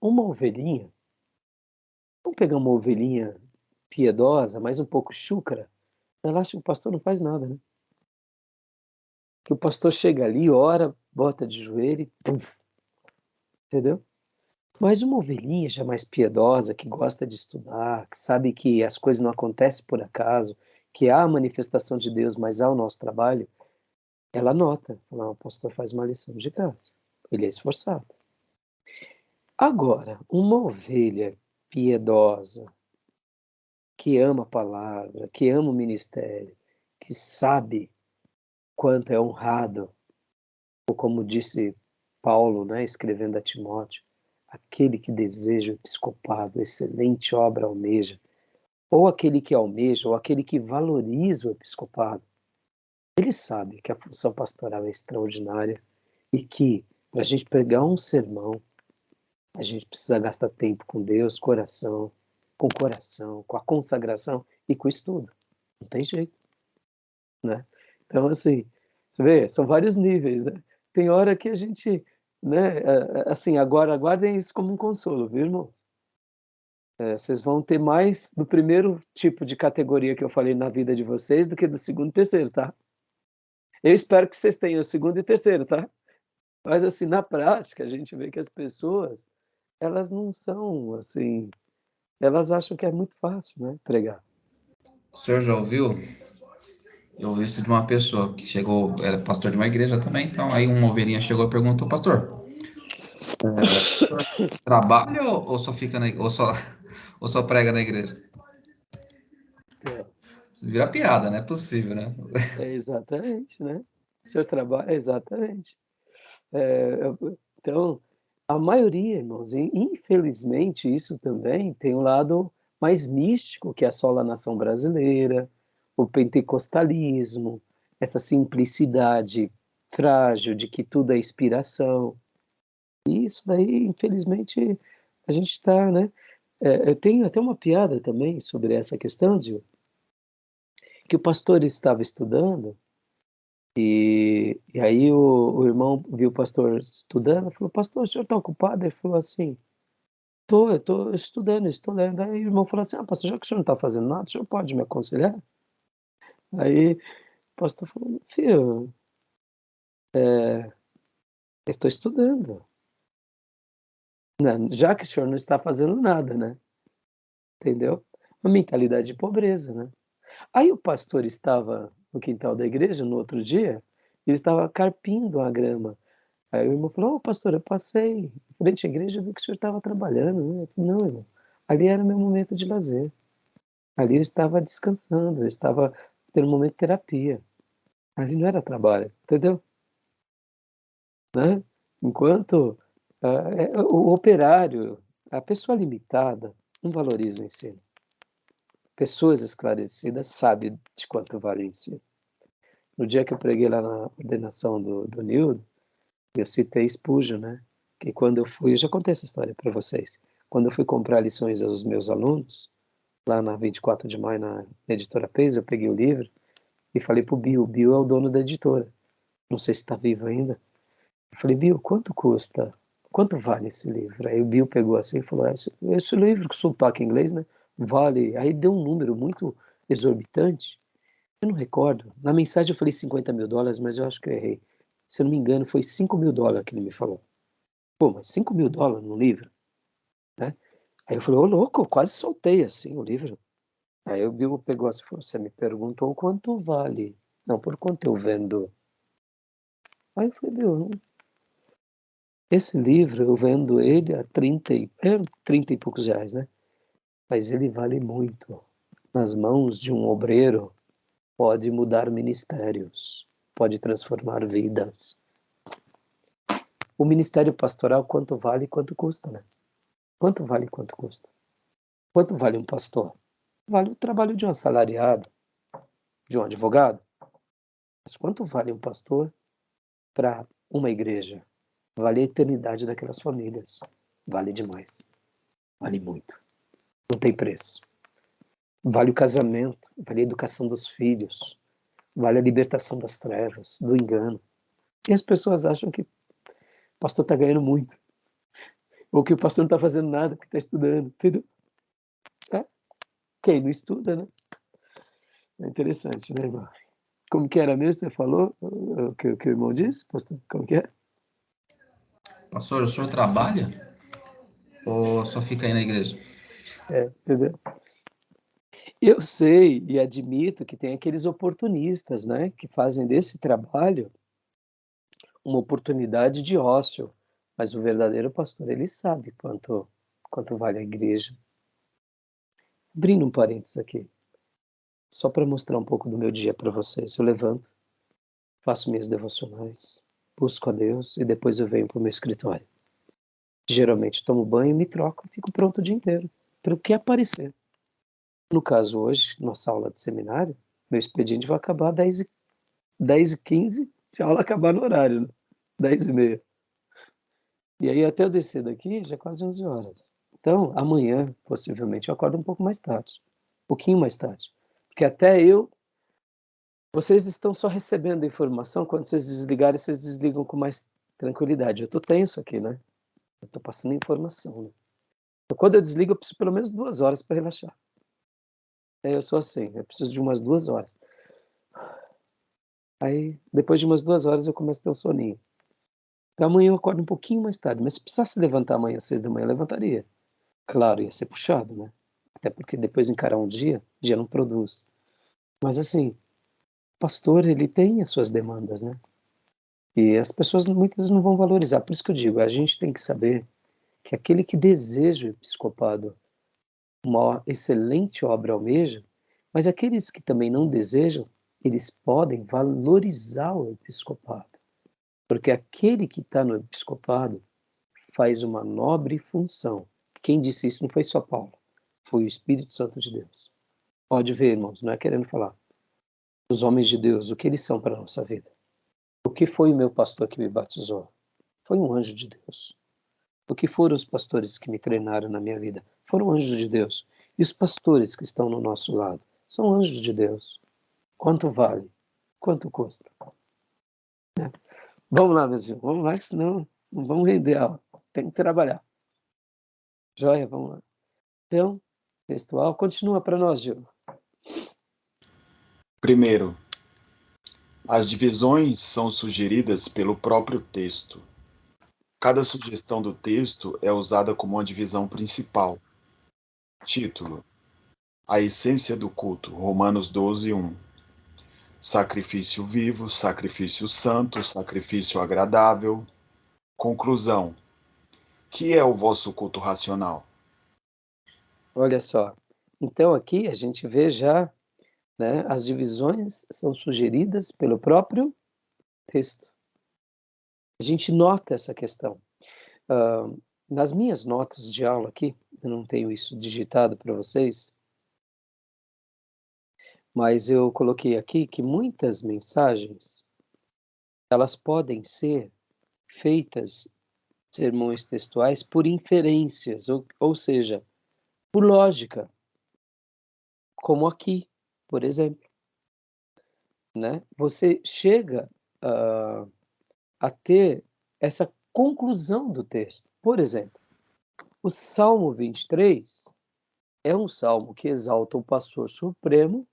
Uma ovelhinha, vamos pegar uma ovelhinha piedosa, mas um pouco chúcara, ela acha que o pastor não faz nada, né? Que o pastor chega ali, ora, bota de joelho e puf, entendeu? Mas uma ovelhinha já mais piedosa, que gosta de estudar, que sabe que as coisas não acontecem por acaso, que há a manifestação de Deus, mas há o nosso trabalho, ela nota, fala, o pastor faz uma lição de casa, ele é esforçado. Agora, uma ovelha piedosa, que ama a palavra, que ama o ministério, que sabe quanto é honrado, ou como disse Paulo, né, escrevendo a Timóteo, aquele que deseja o episcopado, excelente obra almeja, ou aquele que almeja, ou aquele que valoriza o episcopado, ele sabe que a função pastoral é extraordinária e que, para a gente pregar um sermão, a gente precisa gastar tempo com Deus, coração, com a consagração e com o estudo. Não tem jeito, né? Então, assim, você vê, são vários níveis, né? Tem hora que a gente, né, assim, agora aguardem isso como um consolo, viu, irmãos? Vocês vão ter mais do primeiro tipo de categoria que eu falei na vida de vocês do que do segundo e terceiro, tá? Eu espero que vocês tenham o segundo e terceiro, tá? Mas, assim, na prática, a gente vê que as pessoas, elas não são, assim, elas acham que é muito fácil, né, pregar. O senhor já ouviu? Eu ouvi isso de uma pessoa que chegou, era pastor de uma igreja também, então aí uma ovelhinha chegou e perguntou, pastor, o senhor trabalha ou só fica ou só prega na igreja? É, Isso vira piada, não é possível, né? exatamente, né? O senhor trabalha, exatamente. É, então, a maioria, irmãos, infelizmente, isso também tem um lado mais místico, que é a sola nação brasileira, o pentecostalismo, essa simplicidade frágil de que tudo é inspiração. E isso daí, infelizmente, a gente está, né? Eu tenho até uma piada também sobre essa questão de que o pastor estava estudando e aí o irmão viu o pastor estudando, falou, pastor, o senhor está ocupado? Ele falou assim, eu estou estudando, estou lendo. Aí o irmão falou assim, pastor, já que o senhor não está fazendo nada, o senhor pode me aconselhar? Aí o pastor falou, filho, eu estou estudando, né? Já que o senhor não está fazendo nada, né? Entendeu? Uma mentalidade de pobreza, né? Aí o pastor estava no quintal da igreja no outro dia, e ele estava carpindo a grama. Aí o irmão falou, pastor, eu passei em frente à igreja, eu vi que o senhor estava trabalhando, né? Eu falei, não, irmão, ali era o meu momento de lazer. Ali eu estava descansando, eu estava tendo um momento de terapia. Ali não era trabalho, entendeu? Né? Enquanto o operário, a pessoa limitada, não valoriza o ensino. Pessoas esclarecidas sabem de quanto vale o ensino. No dia que eu preguei lá na ordenação do Nildo, eu citei Spurgeon, né? Que quando eu fui, eu já contei essa história para vocês. Quando eu fui comprar lições aos meus alunos, lá na 24 de maio, na editora Pez, eu peguei o livro e falei pro Bill. O Bill é o dono da editora. Não sei se está vivo ainda. Eu falei, Bill, quanto custa? Quanto vale esse livro? Aí o Bill pegou assim e falou, esse livro, que sotaque em inglês, né? Vale. Aí deu um número muito exorbitante. Eu não recordo. Na mensagem eu falei US$ 50.000, mas eu acho que eu errei. Se eu não me engano, foi US$ 5.000 que ele me falou. Pô, mas US$ 5.000 no livro, né? Aí eu falei, ô louco, eu quase soltei assim o livro. Aí o Bill pegou assim e falou, você me perguntou quanto vale. Não, por quanto eu vendo? Aí eu falei, Bill, esse livro eu vendo ele a 30 e poucos reais, né? Mas ele vale muito. Nas mãos de um obreiro, pode mudar ministérios, pode transformar vidas. O ministério pastoral, quanto vale e quanto custa, né? Quanto vale e quanto custa? Quanto vale um pastor? Vale o trabalho de um assalariado, de um advogado. Mas quanto vale um pastor para uma igreja? Vale a eternidade daquelas famílias. Vale demais. Vale muito. Não tem preço. Vale o casamento, vale a educação dos filhos, vale a libertação das trevas, do engano. E as pessoas acham que o pastor está ganhando muito, ou que o pastor não está fazendo nada, porque está estudando, entendeu? Quem não estuda, né? É interessante, né, irmão? Como que era mesmo? Você falou o que o irmão disse? Pastor? Como que é? Pastor, o senhor trabalha? Ou só fica aí na igreja? Entendeu? Eu sei e admito que tem aqueles oportunistas, né, que fazem desse trabalho uma oportunidade de ócio, mas o verdadeiro pastor, ele sabe quanto vale a igreja. Abrindo um parênteses aqui, só para mostrar um pouco do meu dia para vocês. Eu levanto, faço minhas devocionais, busco a Deus e depois eu venho para o meu escritório. Geralmente tomo banho, me troco, fico pronto o dia inteiro, para o que aparecer. No caso hoje, nossa aula de seminário, meu expediente vai acabar às 10h15, se a aula acabar no horário, né? 10h30. E aí até eu descer daqui, já é quase 11 horas. Então, amanhã, possivelmente, eu acordo um pouco mais tarde. Um pouquinho mais tarde. Porque vocês estão só recebendo a informação, quando vocês desligarem, vocês desligam com mais tranquilidade. Eu tô tenso aqui, né? Eu tô passando informação, né? Então, quando eu desligo, eu preciso pelo menos 2 horas para relaxar. Eu sou assim, eu preciso de umas 2 horas. Aí, depois de umas 2 horas, eu começo a ter um soninho. Então, amanhã eu acordo um pouquinho mais tarde, mas se precisasse levantar amanhã às 6 da manhã, eu levantaria. Claro, ia ser puxado, né? Até porque depois encarar um dia não produz. Mas assim, o pastor, ele tem as suas demandas, né? E as pessoas muitas vezes não vão valorizar. Por isso que eu digo, a gente tem que saber que aquele que deseja o episcopado, uma excelente obra almeja, mas aqueles que também não desejam, eles podem valorizar o episcopado. Porque aquele que está no episcopado faz uma nobre função. Quem disse isso não foi só Paulo, foi o Espírito Santo de Deus. Pode ver, irmãos, não é querendo falar. Os homens de Deus, o que eles são para a nossa vida? O que foi o meu pastor que me batizou? Foi um anjo de Deus. O que foram os pastores que me treinaram na minha vida? Foram anjos de Deus. E os pastores que estão no nosso lado? São anjos de Deus. Quanto vale? Quanto custa? Vamos lá, meus irmãos. Vamos lá, que senão não vamos render a aula. Tem que trabalhar. Joia, vamos lá. Então, textual, continua para nós, Gil. Primeiro, as divisões são sugeridas pelo próprio texto. Cada sugestão do texto é usada como uma divisão principal. Título: A essência do culto, Romanos 12:1. Sacrifício vivo, sacrifício santo, sacrifício agradável. Conclusão: que é o vosso culto racional? Olha só. Então, aqui a gente vê já, né, as divisões são sugeridas pelo próprio texto. A gente nota essa questão. Ah, nas minhas notas de aula aqui, eu não tenho isso digitado para vocês, mas eu coloquei aqui que muitas mensagens, elas podem ser feitas, sermões textuais, por inferências, ou seja, por lógica, como aqui, por exemplo, né? Você chega a ter essa conclusão do texto. Por exemplo, o Salmo 23 é um salmo que exalta o pastor supremo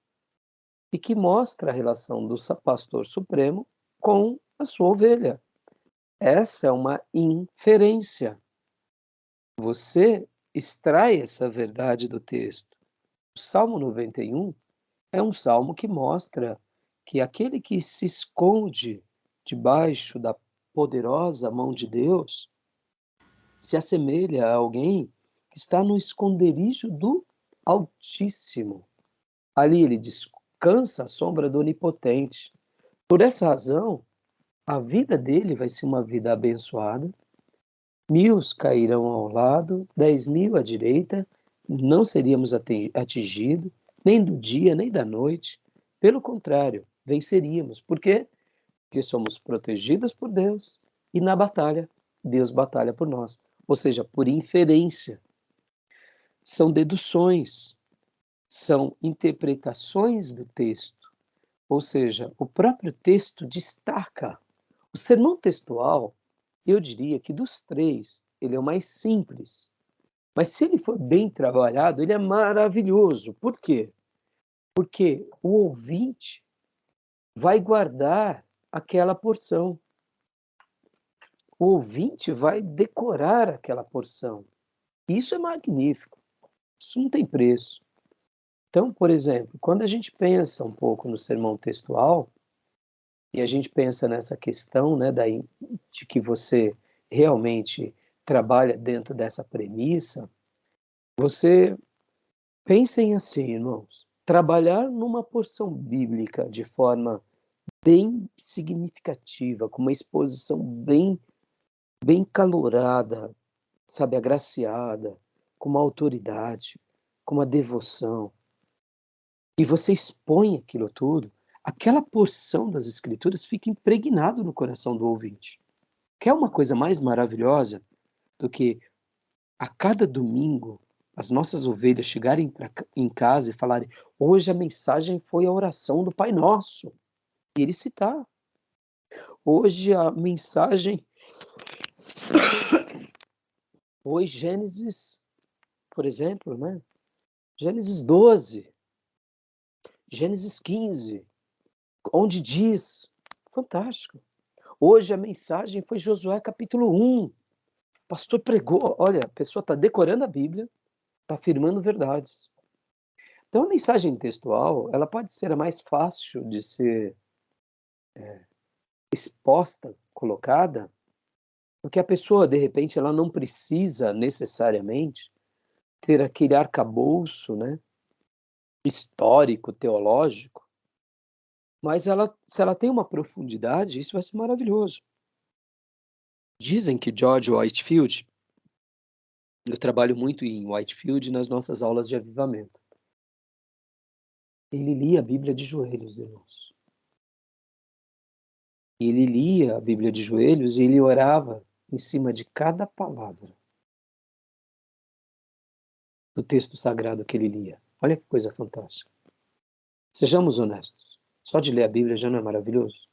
e que mostra a relação do pastor supremo com a sua ovelha. Essa é uma inferência. Você extrai essa verdade do texto. O Salmo 91 é um salmo que mostra que aquele que se esconde debaixo da poderosa mão de Deus se assemelha a alguém que está no esconderijo do Altíssimo. Ali ele descansa à sombra do Onipotente. Por essa razão, a vida dele vai ser uma vida abençoada. 1.000 cairão ao lado, 10.000 à direita, não seríamos atingidos, nem do dia, nem da noite. Pelo contrário, venceríamos. Por quê? Porque somos protegidos por Deus e na batalha, Deus batalha por nós. Ou seja, por inferência. São deduções, são interpretações do texto. Ou seja, o próprio texto destaca. O sermão textual, eu diria que dos três, ele é o mais simples. Mas se ele for bem trabalhado, ele é maravilhoso. Por quê? Porque o ouvinte vai guardar aquela porção. O ouvinte vai decorar aquela porção. Isso é magnífico. Isso não tem preço. Então, por exemplo, quando a gente pensa um pouco no sermão textual, e a gente pensa nessa questão, né, de que você realmente trabalha dentro dessa premissa, você pensem assim, irmãos, trabalhar numa porção bíblica de forma bem significativa, com uma exposição bem calorada, sabe, agraciada, com uma autoridade, com uma devoção, e você expõe aquilo tudo, aquela porção das Escrituras fica impregnado no coração do ouvinte. Quer uma coisa mais maravilhosa do que a cada domingo as nossas ovelhas chegarem em casa e falarem: hoje a mensagem foi a oração do Pai Nosso. E ele citar. Hoje a mensagem foi Gênesis, por exemplo, né? Gênesis 12, Gênesis 15, onde diz, fantástico. Hoje a mensagem foi Josué capítulo 1. O pastor pregou, olha, a pessoa está decorando a Bíblia, está afirmando verdades. Então a mensagem textual, ela pode ser a mais fácil de ser exposta, colocada, porque a pessoa, de repente, ela não precisa necessariamente ter aquele arcabouço, né, histórico, teológico, mas se ela tem uma profundidade, isso vai ser maravilhoso. Dizem que George Whitefield, eu trabalho muito em Whitefield nas nossas aulas de avivamento, ele lia a Bíblia de joelhos, irmãos. Ele lia a Bíblia de joelhos e ele orava em cima de cada palavra do texto sagrado que ele lia. Olha que coisa fantástica. Sejamos honestos. Só de ler a Bíblia já não é maravilhoso?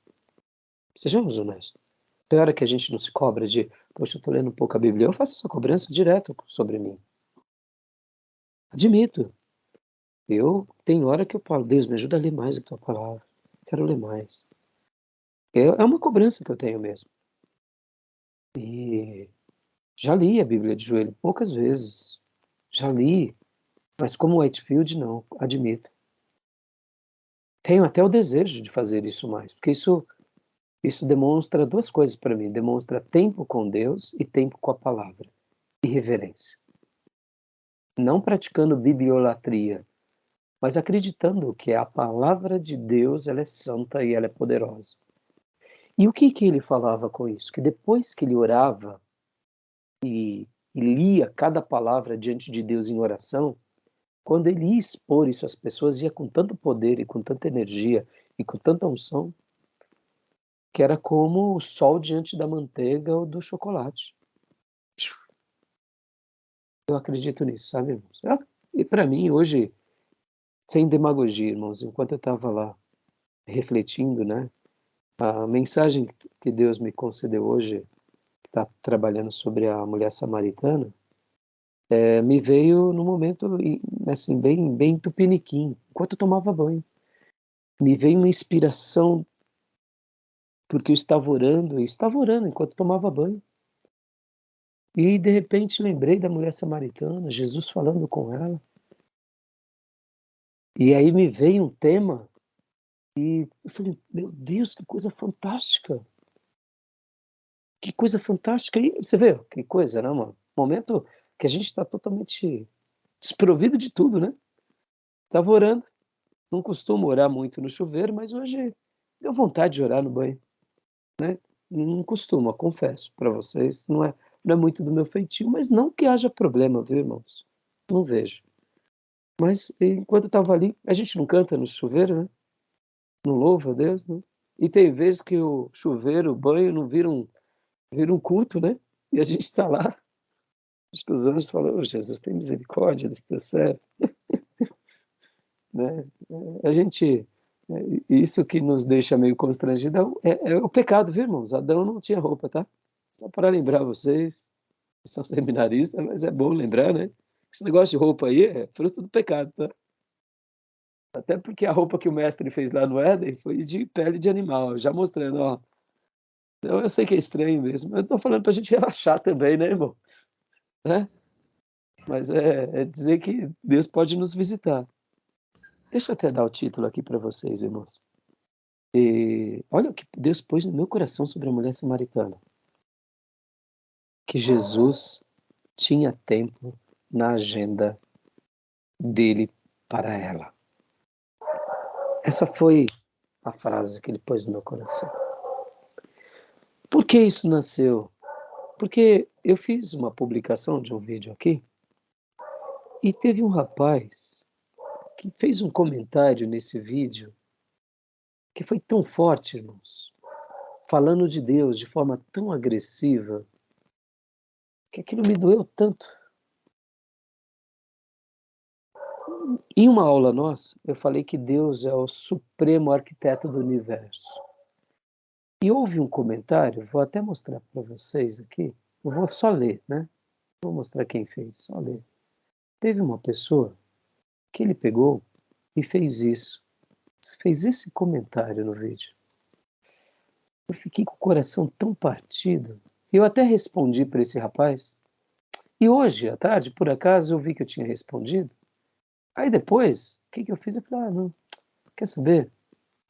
Sejamos honestos. Tem hora que a gente não se cobra de, poxa, eu estou lendo um pouco a Bíblia. Eu faço essa cobrança direto sobre mim. Admito. Eu tenho hora que eu falo, Deus, me ajuda a ler mais a tua palavra. Quero ler mais. É uma cobrança que eu tenho mesmo. E já li a Bíblia de joelho poucas vezes. Já li. Mas como Whitefield, não. Admito. Tenho até o desejo de fazer isso mais. Porque isso demonstra duas coisas para mim. Demonstra tempo com Deus e tempo com a palavra. E reverência. Não praticando bibliolatria, mas acreditando que a palavra de Deus ela é santa e ela é poderosa. E o que ele falava com isso? Que depois que ele orava e lia cada palavra diante de Deus em oração, quando ele ia expor isso às pessoas, ia com tanto poder e com tanta energia e com tanta unção, que era como o sol diante da manteiga ou do chocolate. Eu acredito nisso, sabe, irmãos? E para mim, hoje, sem demagogia, irmãos, enquanto eu estava lá refletindo, né, a mensagem que Deus me concedeu hoje, que está trabalhando sobre a mulher samaritana, me veio no momento, assim, bem tupiniquim, enquanto eu tomava banho. Me veio uma inspiração, porque eu estava orando enquanto eu tomava banho. E, de repente, lembrei da mulher samaritana, Jesus falando com ela. E aí me veio um tema, e eu falei, meu Deus, que coisa fantástica. Que coisa fantástica. E você vê, que coisa, né, mano? Momento que a gente está totalmente desprovido de tudo, né? Estava orando. Não costumo orar muito no chuveiro, mas hoje deu vontade de orar no banho, né? Não costumo, confesso para vocês, não é muito do meu feitio, mas não que haja problema, viu, irmãos? Não vejo. Mas enquanto eu estava ali, a gente não canta no chuveiro, né? Não louva a Deus, né? E tem vezes que o chuveiro, o banho, não vira um culto, né? E a gente está lá. Acho que os anjos falam, oh, Jesus, tem misericórdia desse teu servo. Né? A gente, isso que nos deixa meio constrangido é o pecado, viu, irmãos? Adão não tinha roupa, tá? Só para lembrar vocês, que são seminaristas, mas é bom lembrar, né? Esse negócio de roupa aí é fruto do pecado, tá? Até porque a roupa que o mestre fez lá no Éden foi de pele de animal, já mostrando, ó. Então, eu sei que é estranho mesmo, mas eu tô falando pra gente relaxar também, né, irmão? Né? Mas é dizer que Deus pode nos visitar. Deixa eu até dar o título aqui para vocês, irmãos. Olha o que Deus pôs no meu coração sobre a mulher samaritana. Que Jesus tinha tempo na agenda dele para ela. Essa foi a frase que ele pôs no meu coração. Por que isso nasceu? Porque eu fiz uma publicação de um vídeo aqui e teve um rapaz que fez um comentário nesse vídeo que foi tão forte, irmãos, falando de Deus de forma tão agressiva, que aquilo me doeu tanto. Em uma aula nossa, eu falei que Deus é o supremo arquiteto do universo. E houve um comentário, vou até mostrar para vocês aqui, eu vou só ler, né? Vou mostrar quem fez, só ler. Teve uma pessoa que ele pegou e fez isso. Fez esse comentário no vídeo. Eu fiquei com o coração tão partido. Eu até respondi para esse rapaz. E hoje, à tarde, por acaso, eu vi que eu tinha respondido. Aí depois, o que eu fiz? Eu falei, não, quer saber?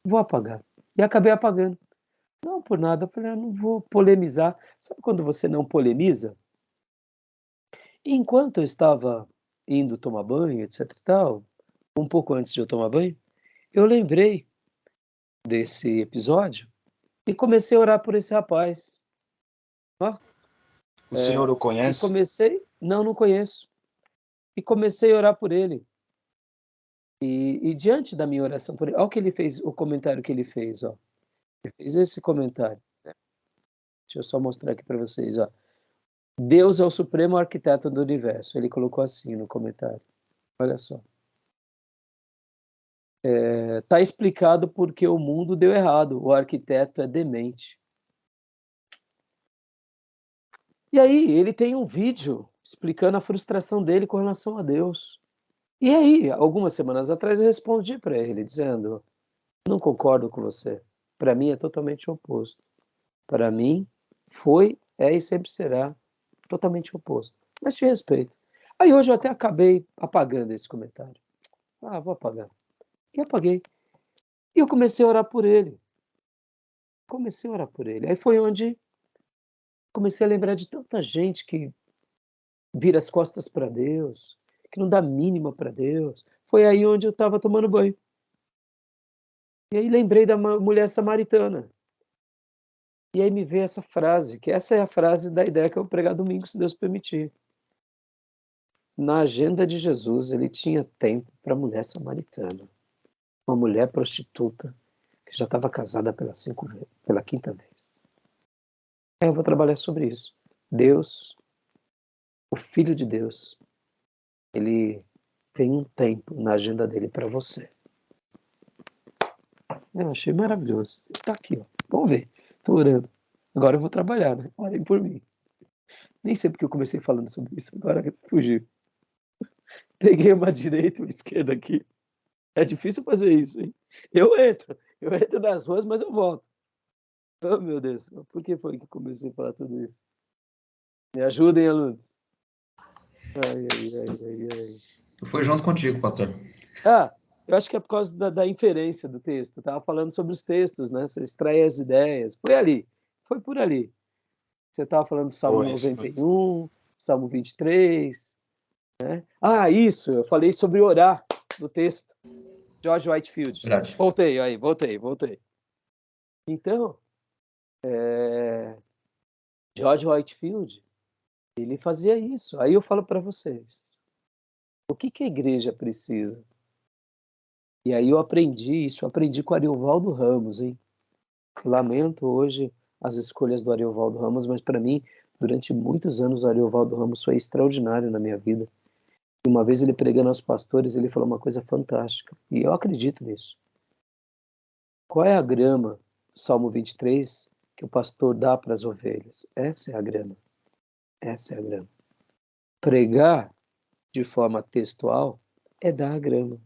Vou apagar. E acabei apagando. Não por nada. Eu falei, não vou polemizar. Sabe quando você não polemiza? E enquanto eu estava indo tomar banho, etc e tal, um pouco antes de eu tomar banho, eu lembrei desse episódio e comecei a orar por esse rapaz. Ó, O senhor o e conhece? não conheço. E comecei a orar por ele. E diante da minha oração por ele, olha o que ele fez, o comentário que ele fez, ó. Ele fez esse comentário. Deixa eu só mostrar aqui para vocês, ó. Deus é o supremo arquiteto do universo. Ele colocou assim no comentário. Olha só. Tá explicado porque o mundo deu errado. O arquiteto é demente. E aí, ele tem um vídeo explicando a frustração dele com relação a Deus. E aí, algumas semanas atrás, eu respondi para ele, dizendo: não concordo com você. Para mim é totalmente oposto. Para mim, foi, é e sempre será totalmente oposto. Mas te respeito. Aí hoje eu até acabei apagando esse comentário. Ah, vou apagar. E apaguei. E eu comecei a orar por ele. Comecei a orar por ele. Aí foi onde comecei a lembrar de tanta gente que vira as costas para Deus, que não dá mínima para Deus. Foi aí onde eu estava tomando banho. E aí lembrei da mulher samaritana. E aí me veio essa frase, que essa é a frase da ideia que eu vou pregar domingo, se Deus permitir. Na agenda de Jesus, ele tinha tempo para a mulher samaritana, uma mulher prostituta que já estava casada pela quinta vez. Eu vou trabalhar sobre isso. Deus, o Filho de Deus, ele tem um tempo na agenda dele para você. Eu achei maravilhoso. Está aqui, ó. Vamos ver. Estou orando. Agora eu vou trabalhar, né? Orem por mim. Nem sei porque eu comecei falando sobre isso. Agora fugiu. Peguei uma direita e uma esquerda aqui. É difícil fazer isso, hein? Eu entro nas ruas, mas eu volto. Oh, meu Deus, por que foi que eu comecei a falar tudo isso? Me ajudem, alunos. Ai, ai, ai, ai, ai. Eu fui junto contigo, pastor. Ah, eu acho que é por causa da inferência do texto. Eu estava falando sobre os textos, né? Você extrai as ideias. Foi ali, foi por ali. Você estava falando do Salmo Foi. 91, Salmo 23, né? Ah, isso, eu falei sobre orar no texto. George Whitefield. Verdade. Voltei, aí, voltei. Então, George Whitefield, ele fazia isso. Aí eu falo para vocês, o que a igreja precisa? E aí eu aprendi isso, aprendi com o Ariovaldo Ramos, hein? Lamento hoje as escolhas do Ariovaldo Ramos, mas para mim, durante muitos anos, o Ariovaldo Ramos foi extraordinário na minha vida. E uma vez ele pregando aos pastores, ele falou uma coisa fantástica, e eu acredito nisso. Qual é a grama, Salmo 23, que o pastor dá para as ovelhas? Essa é a grama. Essa é a grama. Pregar de forma textual é dar a grama.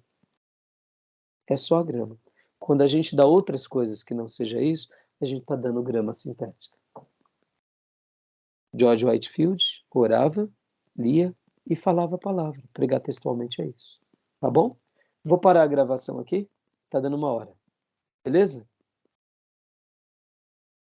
É só a grama. Quando a gente dá outras coisas que não seja isso, a gente está dando grama sintética. George Whitefield orava, lia e falava a palavra. Pregar textualmente é isso. Tá bom? Vou parar a gravação aqui. Tá dando 1 hora. Beleza?